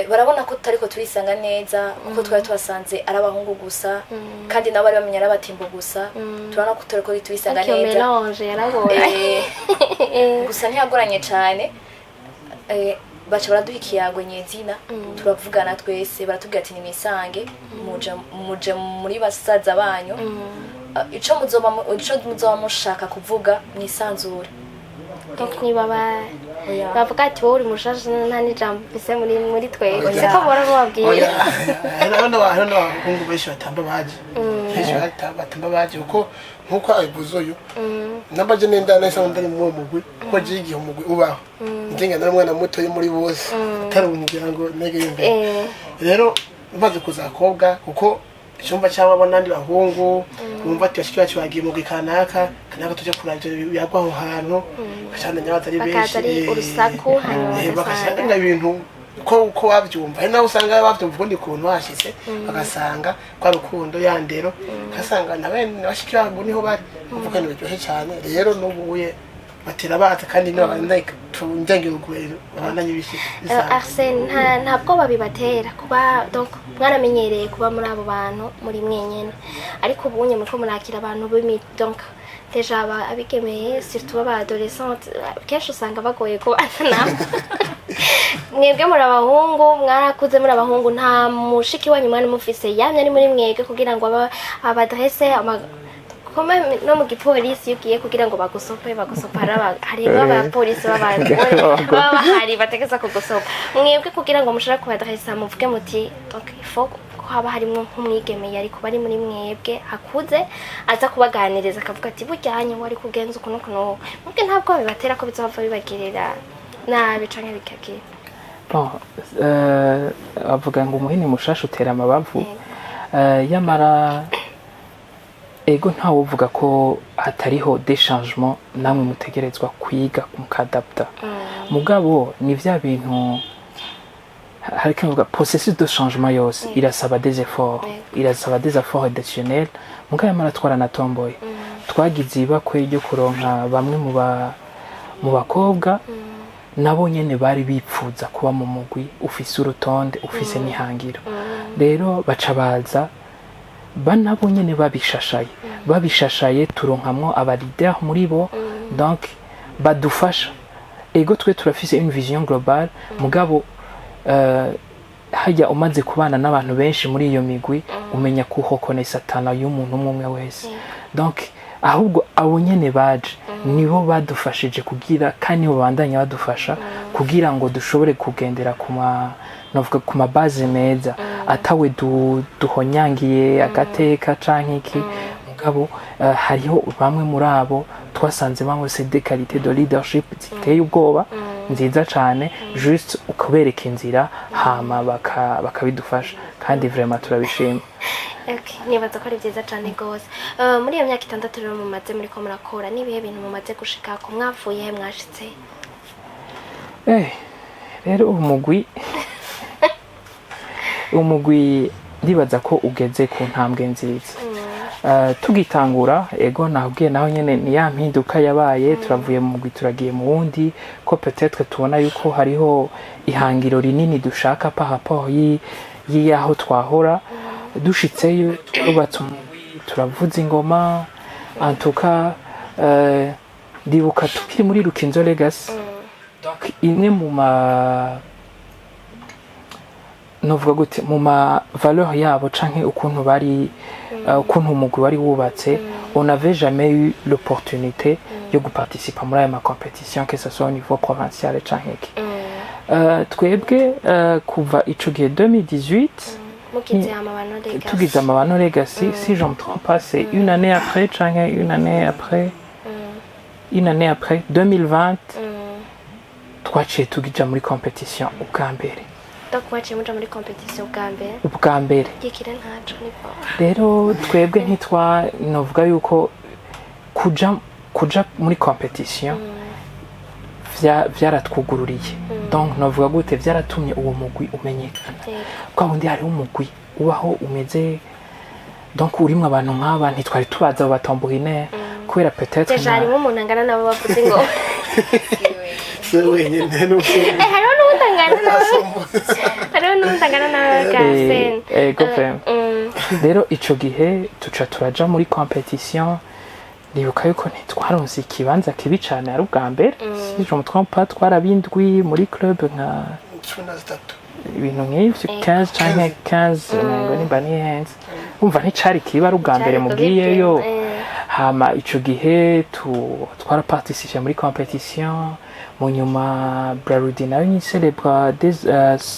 barabona ko tutariko turisanga neza kuko twari tubasanze ari abahungu gusa kandi nabo bari bamenya ari abatimbo gusa turabona ko tutariko turisanga neza melange yaragoye gusa ntiyagoranye cyane baca baraduha ikiyago nyezina turavugana twese baratubwira ati nimisange muje muri basaza banyu ico muzoba mushaka kuvuga mwisanzure donc niba bavuga ati wowe uri mushasha nta n'ijambo ufise muri twebwe siko bora bababwira hano abahungu benshi batamba baje benshi batamba baje kuko nkuko abivuze uyu nabaje nenda nesa ndari mu mugwi ko jigiye umugwi ubaho ndenga na mwana muto yo muri bose tarungira ngo nege yumve rero baze kuzakobwa kuko icyumba cy'abo nandi bahungu bumva ati bashiki bacu bagiye mu gikanaka kanaka tuje kuravyo yagwa aho hantu cyane nyabaza ari benshi urusaku hanyuma bakasanga ibintu ko wabyumva ari nawe usanga bavyumva ubundi kuntu hashitse bagasanga kwa rukundo yandero kasanga nabene bashiki babo niho bari uvuga nibyo cyane rero n'ubuye batera baza kandi no bandika tunjenge urugwero abandanye bishika Arsene ntabwo babibatera kuba donc mwaramenyereye kuba muri abo bantu muri mwenyene ariko ubunye muko murakira abantu b'imi donc deja abigemeye surtout aba adolescente kenshi usanga bagoye ko bana mwebwe muri abahungu mwarakuze muri abahungu nta mushiki wanyu mwana mufise yamye ari muri mwege kugira ngo abadresse koma no mu gipolisi yugiye kugira ngo bagusopara hari abapolisi baba hari bategeza kugusopa mwebwe kugira ngo mushaka kubadressa muvuge muti donc il faut haba harimo nk'umwigemeye ariko bari muri mwebwe akuze aza kubaganiriza akavuga ati bujyanye wari kugenza ukuntu kuno mubwe ntabwo bibatera ko bizova bibagirira nabi canke bikagira bon avuga ngo umuhini mushasha utera amabavu yamara ego ntawe uvuga ko hatariho des changements namwe mutegerezwa kwiga mukadapta mugabo ni vya bintu hariko ngo processus de changement yose irasaba des efforts additionnels mugabo mara twarana tomboye twagize ibakwe ryo kuronka bamwe mu bakobwa nabo nyene bari bipfuza kuba mu mugwi ufise urutonde ufise n'ihangiro rero baca baza banabo nyene babishashaye turonkamwo aba leader muri bo donc badufasha ego twe turafise une vision globale mugabo hajya umaze kubana n'abantu benshi muri iyo migwi umenya kuhokonesa tana y'umuntu umwe wese donc ahubwo abo nyene baje nibo badufashije kugira kandi nibo bandanya badufasha kugira ngo dushobore kugendera ku base meza atawe duhonyangiye agateka canke iki mugabo hariho bamwe muri abo twasanze bamwe des qualités de leadership ziteye ubwoba nziza cyane juste ukubereka inzira hama bakabidufasha kandi vraiment turabishima nibaza ko ari byiza cyane rwose muri iyo myaka 6 rero mumaze muri ko murakora nibihe bintu mumaze gushika ko mwavuye he mwashitse rero umugwi ndibaza ko ugeze ku ntambwe nziza tugitangura ego nabwiye naho nyene ni ya mpinduka yabaye turavuye mu mugwi turagiye mu wundi ko peut-être tubona yuko hariho ihangiro rinini dushaka par rapport y'aho twahora dushitseyo turubatse umugwi turavuza ingoma en tout cas ndibuka tukiri muri Rukinzo Legacy donc imwe novuga gute mu ma valeur yabo canke ukuntu bari ukuntu umugwi wari wubatse on n'avait jamais eu l'opportunité yo participer muri aya compétition que ce soit au niveau provincial canke iki twebwe kuva ico gihe 2018 tugize amabano Legacy si je me trompe pas c'est une année après canke une année après 2020 twaciye tugija muri compétition ubwa mbere Dokwache muja muri competition ubwa mbere gikire ntaco nipo rero twebwe ntitwa novuga yuko kuja muri competition vyaratwugururiye donc novuga gute vyaratumye uwo mugwi umenyekana kwa wundi hari umugwi ubaho umeze donc urimo abantu nk'aba ntitwari tubaza batombohine kubera peut-être deja harimo umuntu angana nabo bavuze ngo wenyine hariho n'ubundi angana hariho n'ubundi angana nawe gasene ego pema rero ico gihe tuca turaja muri competition ndibuka yuko ntitwaronse ikibanza kibi cane ari ubwa mbere si je me trompe pas twarabindwi muri club nka 13 ibintu nk'ivyo 15 canke 15 ngo nimba nihenze umva nticari kiba ari ubwa mbere mugiyeyo hama ico gihe twaraparticipe muri competition mu nyuma Brarudi nayo ni célèbre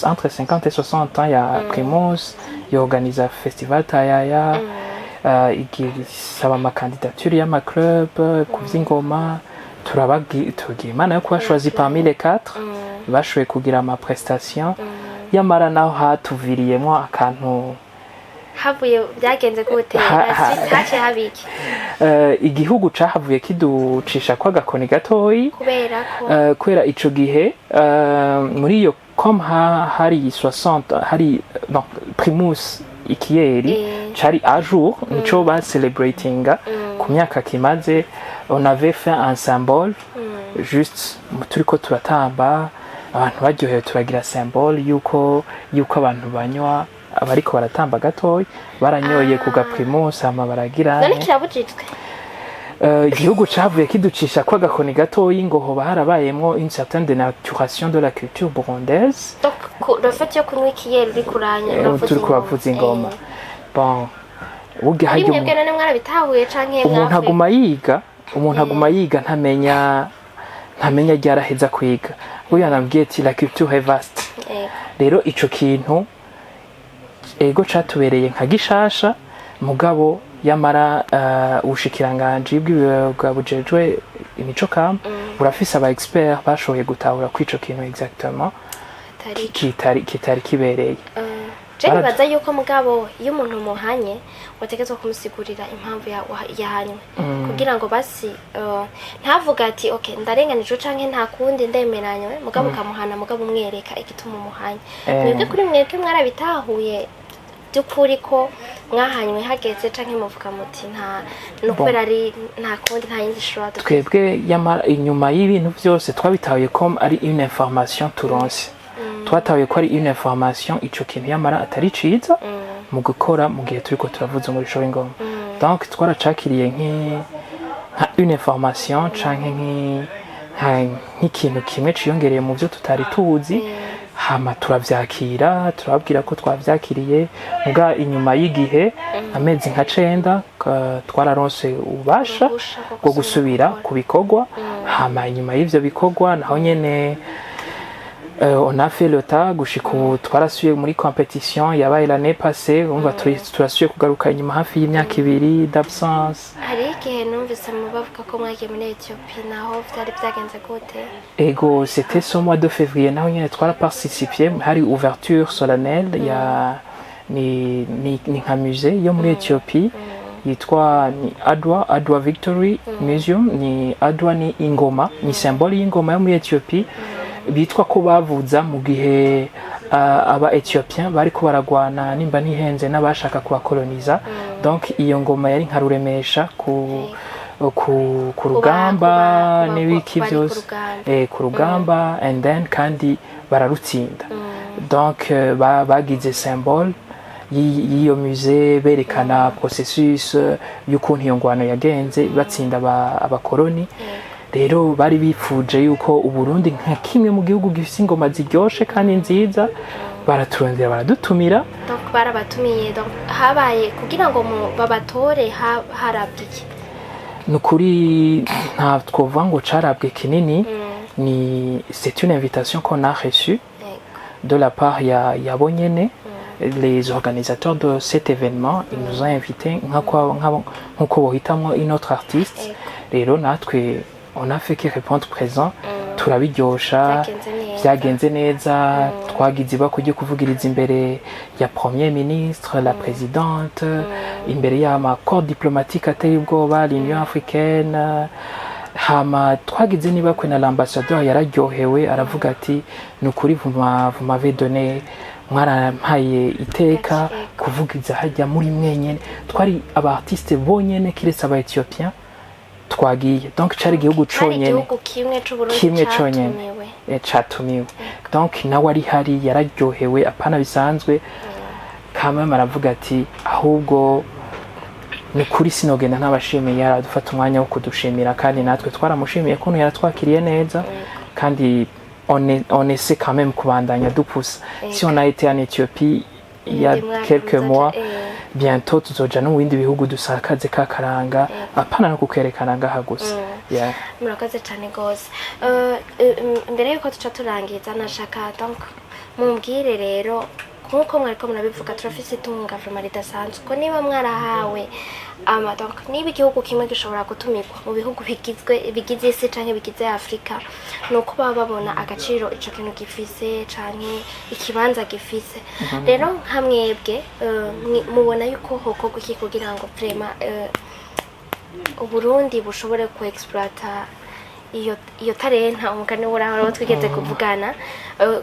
entre 50 et 60 ans ya Primus yorganiza festival Tayaya igisaba amakandidature y'amaclub ku vy'ingoma tugira imana yo kuba choisi parmi les 4 bashoboye kugira ama prestation yamara naho hatuviriyemo akantu havuye byagenze gute haciye habiki igihugu cahavuye kiducisha kwa gakoni gatoyi kubera ico gihe muri iyo comme hari 60 hari non Primus ikiyeri cari à jour nico ba celebratinga ku myaka kimaze on avait fait un symbole juste turiko turatamba abantu baryohewe turagira symbole yuko abantu banywa abariko baratamba gatoyi baranyoye ku Primus hama baragira none kirabujijwe igihugu cavuye kiducisha kwa gakoni gatoyi ngo hoba harabayemwo une certaine dénaturation de la culture burundaise donc le fait yo kunywa ikiyeri uri kuranya turi kubavuza ingoma bon uge hajye mwebwe none mwarabitahuye canke umuntu aguma yiga ntamenya ryaraheza kwiga uyu yanabwiye ati la culture est vaste rero ico kintu ego catubereye nka gishasha mugabo yamara ubushikiranganje bw'ibibwa bujejwe imico kama urafise aba expert bashoboye gutahura kwico kintu exactement kitari kibereye Jenny baza yuko mugabo iyo umuntu muhanye wategetswe kumusigurira impamvu yahanywe kugira ngo basi ntavuga ati okay ndarenganijwe canke nta kundi ndemeranywe mugabo kamuhana mugabo umwereka igituma umuhanye mwebwe kuri mwebwe mwarabitahuye byukuri ko mwahanywe hageze canke muvuga muti nta nukubera ari nta kundi nta yindi shora twebwe inyuma y'ibintu byose twabitahuye ko ari une information turonse twatahuye ko ari une information ico kintu yamara atari ciza mu gukora mu gihe turiko turavuza umurisho w'ingoma donc twaracakiriye nka une information canke nk'ikintu kimwe ciyongereye mu byo tutari tuzi hama turavyakira turababwira ko twavyakiriye muga inyuma y'igihe amezi nka 9 twararonse ubasha bwo gusubira ku bikorwa hama inyuma y'ivyo bikorwa naho nyene on a fait le tas gushika ubu twarasuye muri competition yabaye l'année passée umva turasuye kugaruka inyuma hafi y'imyaka 2 d'absence hari igihe numvise mu bavuga ko mwagiye muri Ethiopie naho byari byagenze gute ego c'était ce mois de février naho nyene twaraparticipiye hari ouverture solennelle ya ni nka musée yo muri Ethiopie yitwa ni Adwa Victory Museum ni Adwa ni ingoma ni symbole y'ingoma yo muri Ethiopie bitwa ko bavuza mu gihe aba Ethiopiens bariko baragwana nimba ntihenze n'abashaka kubakoloniza donc iyo ngoma yari nka ruremesha ku rugamba n'ibiki byose ku rugamba and then kandi bararutsinda donc bagize symbole y'iyo musée berekana processus y'ukuntu iyo ngwano yagenze batsinda abakoloni rero bari bifuje yuko uburundi nka kimwe mu gihugu gifise ingoma ziryoshe kandi nziza baraturondera baradutumira donc barabatumiye donc habaye kugira ngo babatore harabwe iki nukuri nta twovuga ngo carabwe kinini ni c'est une invitation qu'on a reçue de la part ya bonyene les organisateurs de cet événement ils nous ont invités nkuko bohitamwo une autre artiste rero natwe on a fait que répondre présent turabiryosha byagenze neza twagize bakujye kuvugiriza imbere ya premier ministre la présidente imbere y'ama corps diplomatique ateye ubwoba l'Union africaine hama twagize niba kwe na l'ambassadeur yararyohewe aravuga ati nukuri vous m'avez donné mwarampaye iteka kuvugiriza hajya muri mwenyene twari aba artiste bonyene kiretse aba Ethiopiens twagiye donc cari igihugu conyene kimwe c'Uburundi cyatumiwe catumiwe donc nawe ari hari yararyohewe apana bisanzwe kamwe aravuga ati ahubwo ni kuri sinogenda ntabashimiye yaradufata umwanya wo kudushimira kandi natwe twaramushimiye ko yaratwakiriye neza kandi on essaie quand même kubandanya dupusa si on a été en Éthiopie il y a quelques mois bientôt tuzoja no mu bindi bihugu dusakaze ka karanga apana no kukerekana ngaha gusa murakoze cyane gose mbere yuko tuca turangiza nashaka donc mumbwire rero nkuko mwariko murabivuga turafise itunga vraiment ridasanzwe ko niba mwarahawe donc niba igihugu kimwe gishobora gutumirwa mu bihugu bigize isi canke bigize Afrika nuko baba babona agaciro ico kintu gifise canke ikibanza gifise rero nkamwebwe mubona yuko hokorwa iki kugira ngo vraiment Uburundi bushobore ku exploiter iyo talenta umugani w'uraho twigeze kuvugana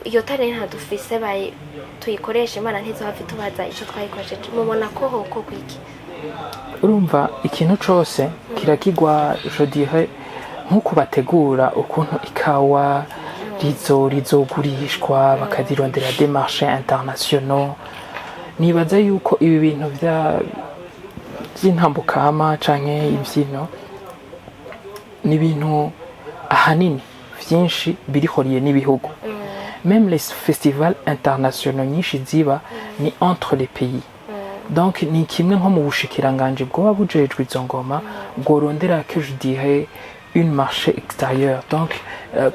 iyo talenta dufise tuyikoresha imana ntizobave tubaza ico twayikoresheje mubona ko hoko kwiki urumva ikintu cose kirakigwa je dirais nkuko bategura ukuntu ikawa rizogurishwa bakadirondera des marchés internationaux nibaza yuko ibi bintu by'intambukama canke ivyino ni ibintu ahanini vyinshi birihoriye n'ibihugu même les festivals internationaux nyinshi ziba ni entre les pays donc ni kimwe nko mu bushikiranganje bwoba bujejwe izo ngoma bworondera que je dirais une marché extérieur donc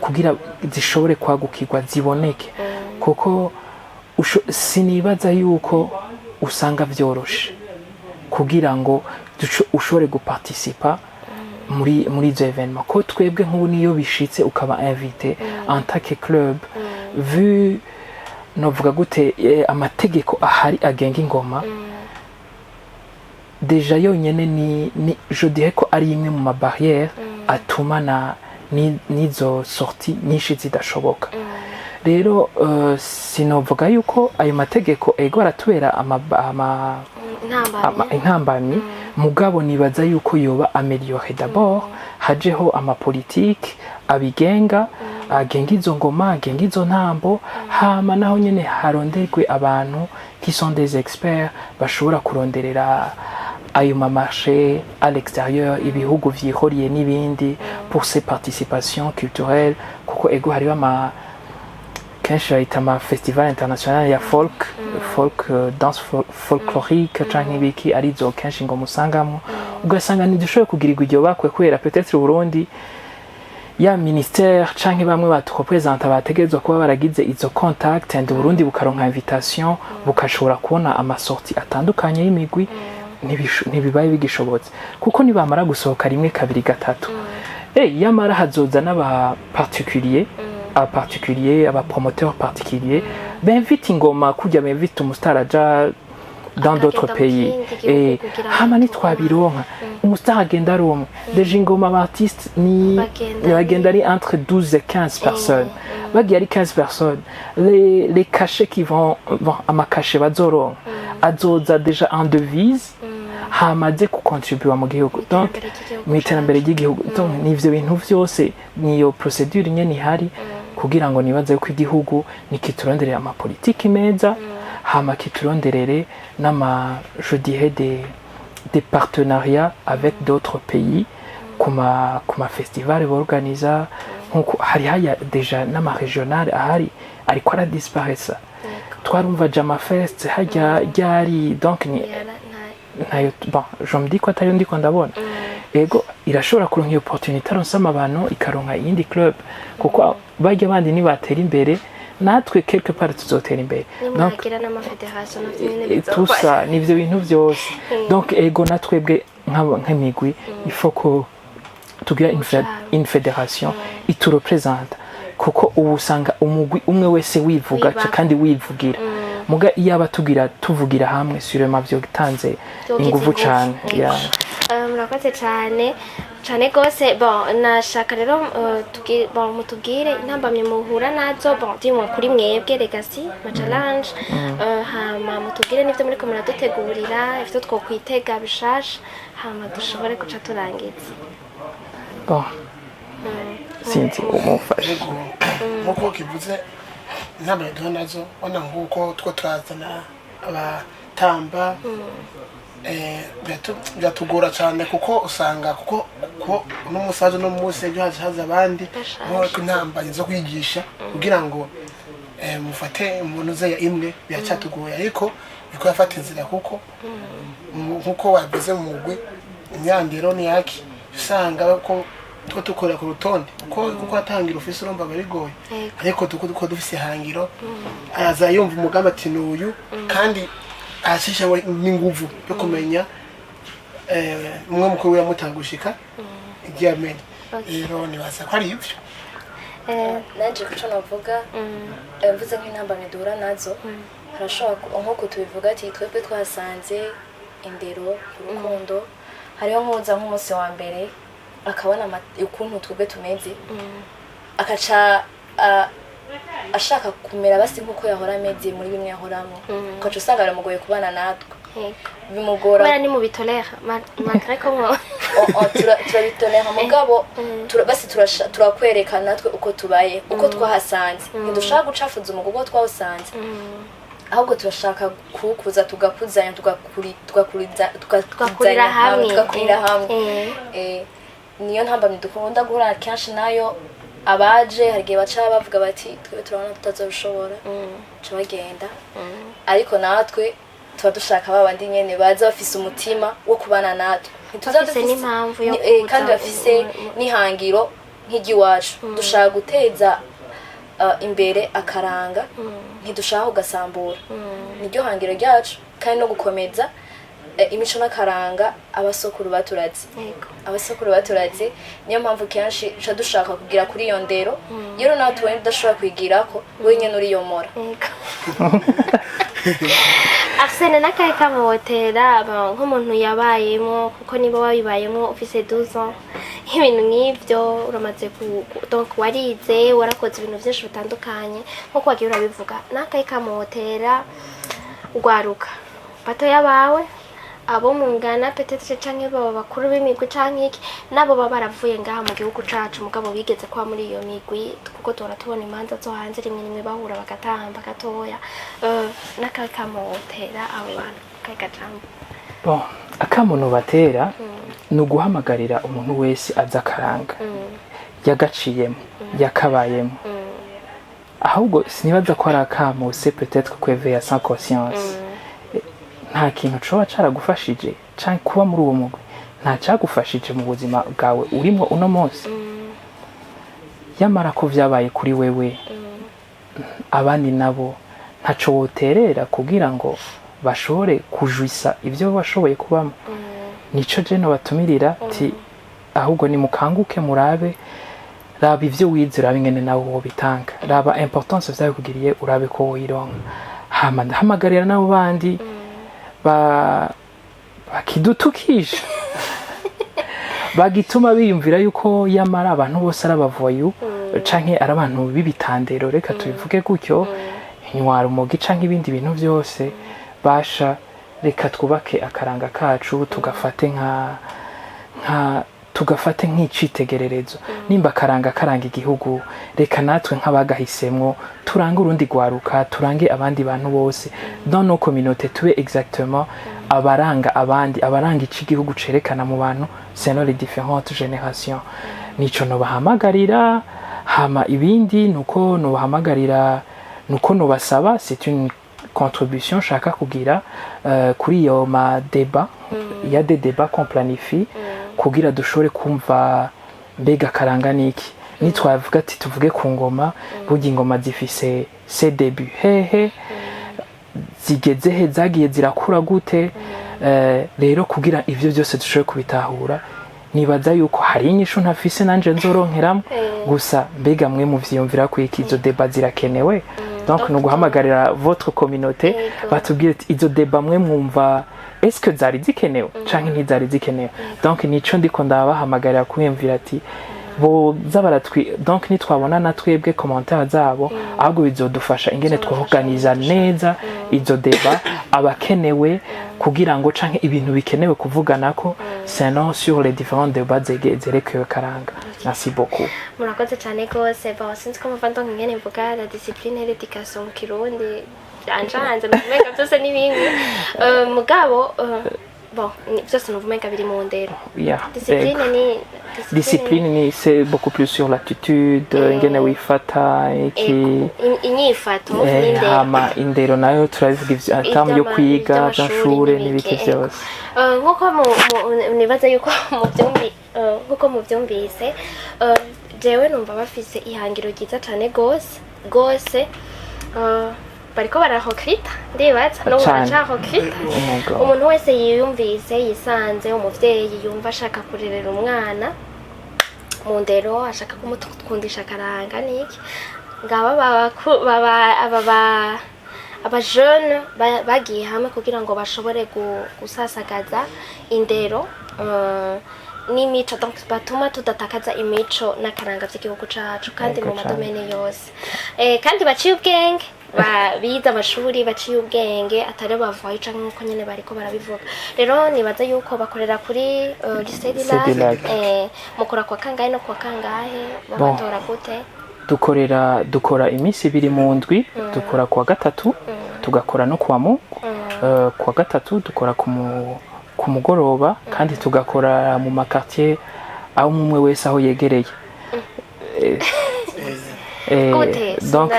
kugira zishobore kwagukirwa ziboneke kuko sinibaza yuko usanga vyoroshe kugira ngo ushobore guparticipa muri izo événements ko twebwe nk'ubu niyo bishitse ukaba invité en tant que club vu novuga gute amategeko ahari agenga ingoma deja yonyene ni je dirais ko ari imwe mu mabarrière atuma nizo sorti nyinshi zidashoboka rero sinovuga yuko ayo mategeko ego aratubera intambamyi mugabo nibaza yuko yoba amélioré d'abord hajeho amapolitike abigenga agenga izo ngoma agenga izo ntambo hama naho nyene haronderwe abantu qui sont des experts bashobora kuronderera ayo mamarché à l'extérieur ibihugu vyihoriye n'ibindi pour ces participations culturelles kuko ego hariho kenshi bayita ama festival international ya folk danse folklorique canke ibiki arizo kenshi ngo musangamo ugasanga ntidushoboye kugirirwa iryo bakwe kubera peut-être Burundi ya ministère canke bamwe baturepresenta bategerezwa kuba baragize izo contact and Burundi bukaronka invitation bukashobora kubona amasorti atandukanye y'imigwi ntibibaye bigishobotse kuko nibamara gusohoka rimwe kabiri gatatu yamara hazoza n'aba particulier aba promoteurs particuliers benvite ingoma kujya benvite umustar aja dans d'autres pays hama nitwabironka umustar agenda rumwe deja ingoma abartiste ni bagenda ari entre 12 et 15 personnes bagiye ari 15 personnes les cachets qui vont amakashe bazoronka azoza deja en devise hamaze kukontribuwa mu gihugu donc mu iterambere ry'igihugu donc nivyo bintu vyose niyo procedure nyene ihari kugira ngo nibaze yuko igihugu nikituronderera amapolitiki meza hama kituronderere je dirais des partenariats avec d'autres pays kuma festival organiza nkuko hari haya deja n'ama-régional ahari ariko aradisparaître twarumva Jama Fest hajya ryari donc ni nayo je me dis ko atari ndiko ndabona ego irashobora kuronka iyo opportunité aronsama abantu ikaronka iyindi club kuko bajya bandi nibatera imbere natwe quelque part tuzotera imbere donc n'ama fédération tout ça nivyo bintu vyose donc ego natwebwe nk'imigwi il faut ko tugira une fédération iturepresente kuko ubu usanga umugwi umwe wese wivuga kandi wivugira muga iyaba tuvugira hamwe sûrement vyo gitanze inguvu cane murakoze cyane gose nashaka rero mutubwire intambamye muhura nazo ndimwe kuri mwebwe legacy ma challenge hama mutubwire n'ivyo muriko muradutegurira ivyo twokwitega bishasha hama dushobore guca turangiza sinzi umufashe nk'uko kivuze intambwe duha nazo ubona nk'uko two turazana abatamba byatugora cyane kuko usanga kuko n'umusaza no munsi ejo haza abandi nk'uko intambwe zo kwigisha kugira ngo mufate umuntu ze imwe biracyatugoye ariko biko yafata inzira kuko nk'uko wabize mu mugwi imyandero ni yaki usanga ko tuko tukora ku rutonde kuko atangira ofisi urumva bigoye ariko tuko dufise hangiro araza yumva umugambi ati n'uyu kandi ashisha n'inguvu yo kumenya umwe mukuru we yamutangushika igiamenya rero nibaza ko ari ivyo naje kuco navuga mvuze nk'intambamye duhura nazo harashobora nk'uko tubivuga ati twebwe twasanze indero urukundo hariho nkuza nk'umunsi wa mbere akabona ukuntu twebwe tumeze akaca ashaka kumera basi nkuko yahora ameze muri bimwe yahoramo ukaca usanga biramugoye kubana natwe bimugora kubera ni mu bitolera malgré ko turabitolera mugabo basi turakwereka natwe uko tubaye uko twahasanze ntidushaka gucafuza umugogo twawusanze ahubwo turashaka kukuza tugakuzanya tugakurira hamwe niyo ntambamye dukunda guhura kenshi nayo abaje hari igihe baca bavuga bati twebwe turabona tutazabishobora ca bagenda ariko natwe tuba dushaka babandi nyene baza bafise umutima wo kubana natwe kandi bafise n'ihangiro nk'iry'iwacu dushaka guteza imbere akaranga ntidushaka kugasambura niryo hangiro ryacu kandi no gukomeza imico n'akaranga abasokuru baturaze niyo mpamvu kenshi duca dushaka kugira kuri iyo ndero iyo nawe tubonye udashobora kwigirako wenyine uriyomora Arsene nakaye kamotera nk'umuntu yabayemo kuko niba wabibayemo ufise 12 ans ibintu nk'ivyo uramaze donc warize warakoze ibintu byinshi bitandukanye nkuko wagiye urabivuga nakaye kamotera ugwaruka bato yabawe abo mungana peut-être canke baba bakuru b'imigwi canke iki nabo baba baravuye ngaha mu gihugu cacu mugabo bigeze kwa muri iyo migwi kuko tora tubona imanza zo hanze rimwe bahura bagatamba gatoya nakakamotera abo bantu kagajambo bon akamuntu batera nuguhamagarira umuntu wese azakaranga yagaciyemo yakabayemo ahubwo sinibaza ko arakamo c'est peut-être qu'éveiller sans conscience nta kintu coba caragufashije canke kuba muri uwo mugwi nta cyagufashije mu buzima bwawe urimo uno munsi yamara ko vyabaye kuri wewe abandi nabo ntaco woterera kugira ngo bashobore kujuisa ivyo bashoboye kubamo nico je no batumirira ti ahubwo ni mukanguke murabe raba ivyo wize urabe ingene nawe wobitanga raba importance vyakugiriye urabe ko wironka hama ndahamagarira nabo bandi bakidutukisha bagituma biyumvira yuko yamara abantu bose arabavoyu canke ari abantu b'ibitandero reka tubivuge gutyo inywara umugi canke ibindi bintu byose basha reka twubake akaranga kacu tugafate nk'icitegererezo nimba karanga igihugu reka natwe nk'abagahisemwo turange urundi gwaruka turange abandi bantu bose dans nos communautés tube exactement abaranga iki gihugu cerekana mu bantu selon les différentes générations nico no bahamagarira hama ibindi nuko no bahamagarira nuko no basaba c'est une contribution chaka kugira kuri yo ma débat il y a des débats qu'on planifie kugira dushore kumva mbega karanga niki nitwavuga ati tuvuge ku ngoma burya ingoma zifise ses débuts hehe zigeze he zagiye zirakura gute rero kugira ivyo byose dushobore kubitahura nibaza yuko hari inyishu ntafise nanje nzoronkeramo gusa mbega mwe muvyiyumvira ko iki izo débat zirakenewe donc no guhamagarira votre communauté batubwire izo débat mwe mwumva est-ce que zari zikenewe canke ntizari zikenewe donc nico ndiko ndabahamagarira kwiyumvira ati bo donc nitwabona natwebwe commentaire zabo ahubwo bizodufasha ingene twoorganiza neza izo débat abakenewe kugira ngo canke ibintu bikenewe kuvugana ko sinon sur les différents débats zerekewe karanga merci beaucoup. murakoze cyane rwose bon sinzi ko muvanda nk'ingene mvuga la discipline et l'éducation mu kirundi anjanze nuvumenga byose n'ibindi mugabo bon byose nuvumenga biri mu ndero Yeah. discipline Discipline, c'est beaucoup plus sur l'attitude, ingene wifata, inyifato n'indero hama indero nayo turabivuga atamu yo kwiga by'amashuri n'ibiki byose. nk'uko nibaza yuko nk'uko mubyumvise jewe numva bafise ihangiro ryiza cyane gose bariko barahokrita ndibaza no baracahokrita umuntu wese yiyumvise yisanze umuvyeyi yumva ashaka kurerera umwana mu ndero ashaka kumukundisha akaranga niki ngaba aba jeune bagiye hamwe kugira ngo bashobore gusasagaza indero n'imico donc batuma tudatakaza imico n'akaranga by'igihugu cacu kandi mu madomene yose kandi baciye ubwenge bize amashuri baciye ubwenge atari bavaye canke nkuko nyene bariko barabivuga rero nibaza yuko bakorera kuri lycée de l'Art mukora kwa kangahe no kwa kangahe babatora gute dukora iminsi ibiri mu ndwi dukora kuwa gatatu tugakora no kuwa Mungu kuwa gatatu dukora ku mugoroba kandi tugakora mu makartier aho umwe wese aho yegereye donc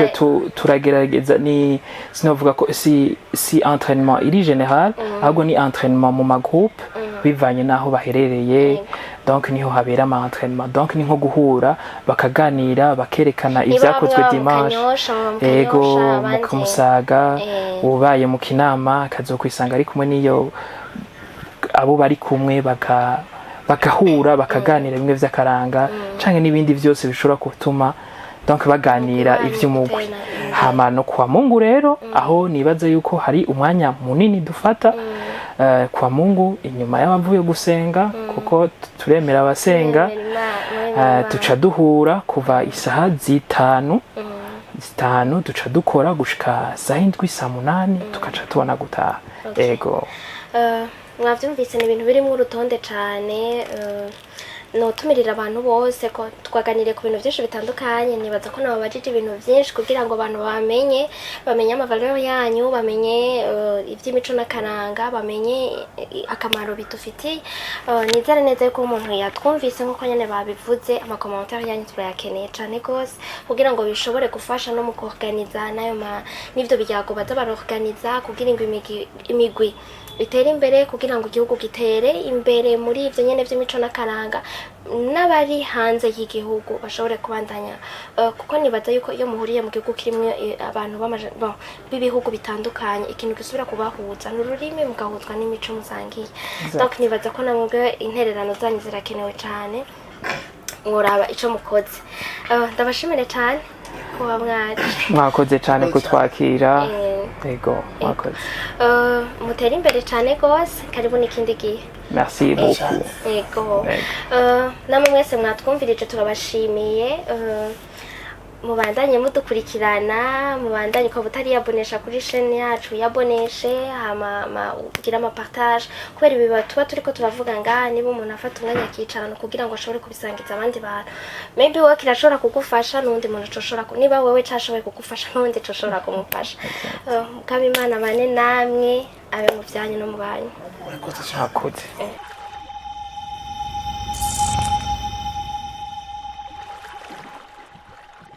turagerageza ni sinovuga ko si entraînement iri général ahubwo ni entraînement mu magroupe bivanye naho baherereye donc niho habera ama entraînement donc ni nko guhura bakaganira bakerekana ivyakozwe dimanche ego mukamusaga ubaye mu kinama kazokwisanga ari kumwe niyo abo bari kumwe bagahura bakaganira bimwe vy'akaranga canke n'ibindi vyose bishobora gutuma donc baganira ivy'umugwi hama no kwa Mungu rero aho nibaza yuko hari umwanya munini dufata kwa Mungu inyuma y'abavuye gusenga kuko turemera abasenga tuca duhura kuva isaha zitanu duca dukora gushika saa 7 saa 8 tukaca tubona gutaha ego mwavyumvise ni ibintu birimo urutonde cyane notumirira abantu bose ko twaganiriye ku bintu byinshi bitandukanye nibaza ko nabo bajije ibintu byinshi kugira ngo abantu bamenye amavaleur yanyu bamenye iby'imico n'akaranga bamenye akamaro bitufitiye nizere neza ko umuntu yatwumvise nkuko nyene babivuze amakommentaire yanyu turayakeneye cyane gose kugira ngo bishobore gufasha no mu kuorganiza nayo n'ivyo byago baza barorganiza kugira ngo imigwi bitera imbere kugira ngo igihugu gitere imbere muri ivyo nyene vy'imico n'akaranga n'abari hanze y'igihugu bashobore kubandanya kuko nibaza yuko iyo muhuriye mu gihugu kirimo abantu b'ibihugu bitandukanye ikintu gisubira kubahuza n'ururimi mugahuzwa n'imico musangiye donc nibaza ko namwe intererano zanyu zirakenewe cyane ngoraba ico mukoze ndabashimire cyane kuba mwakoze cyane kutwakira ego mwakoze mutera imbere cyane gose karibu n'ikindi gihe merci beaucoup ego namwe mwese mwatwumvirije turabashimiye mubandanye mudukurikirana mubandanye ko butari yabonesha kuri chaîne yacu yaboneshe hama ugira ama partage kubera ibi tuba turiko turavuga nga niba umuntu afata umwanya akicarana kugira ngo ashobore kubisangiza abandi bantu maybe wowe kirashobora kugufasha n'undi muntu coshobora niba wewe cyashoboye kugufasha n'undi coshobora kumufasha mukaba Imana bane namwe abe mu byanyu no mu banyu mwakoze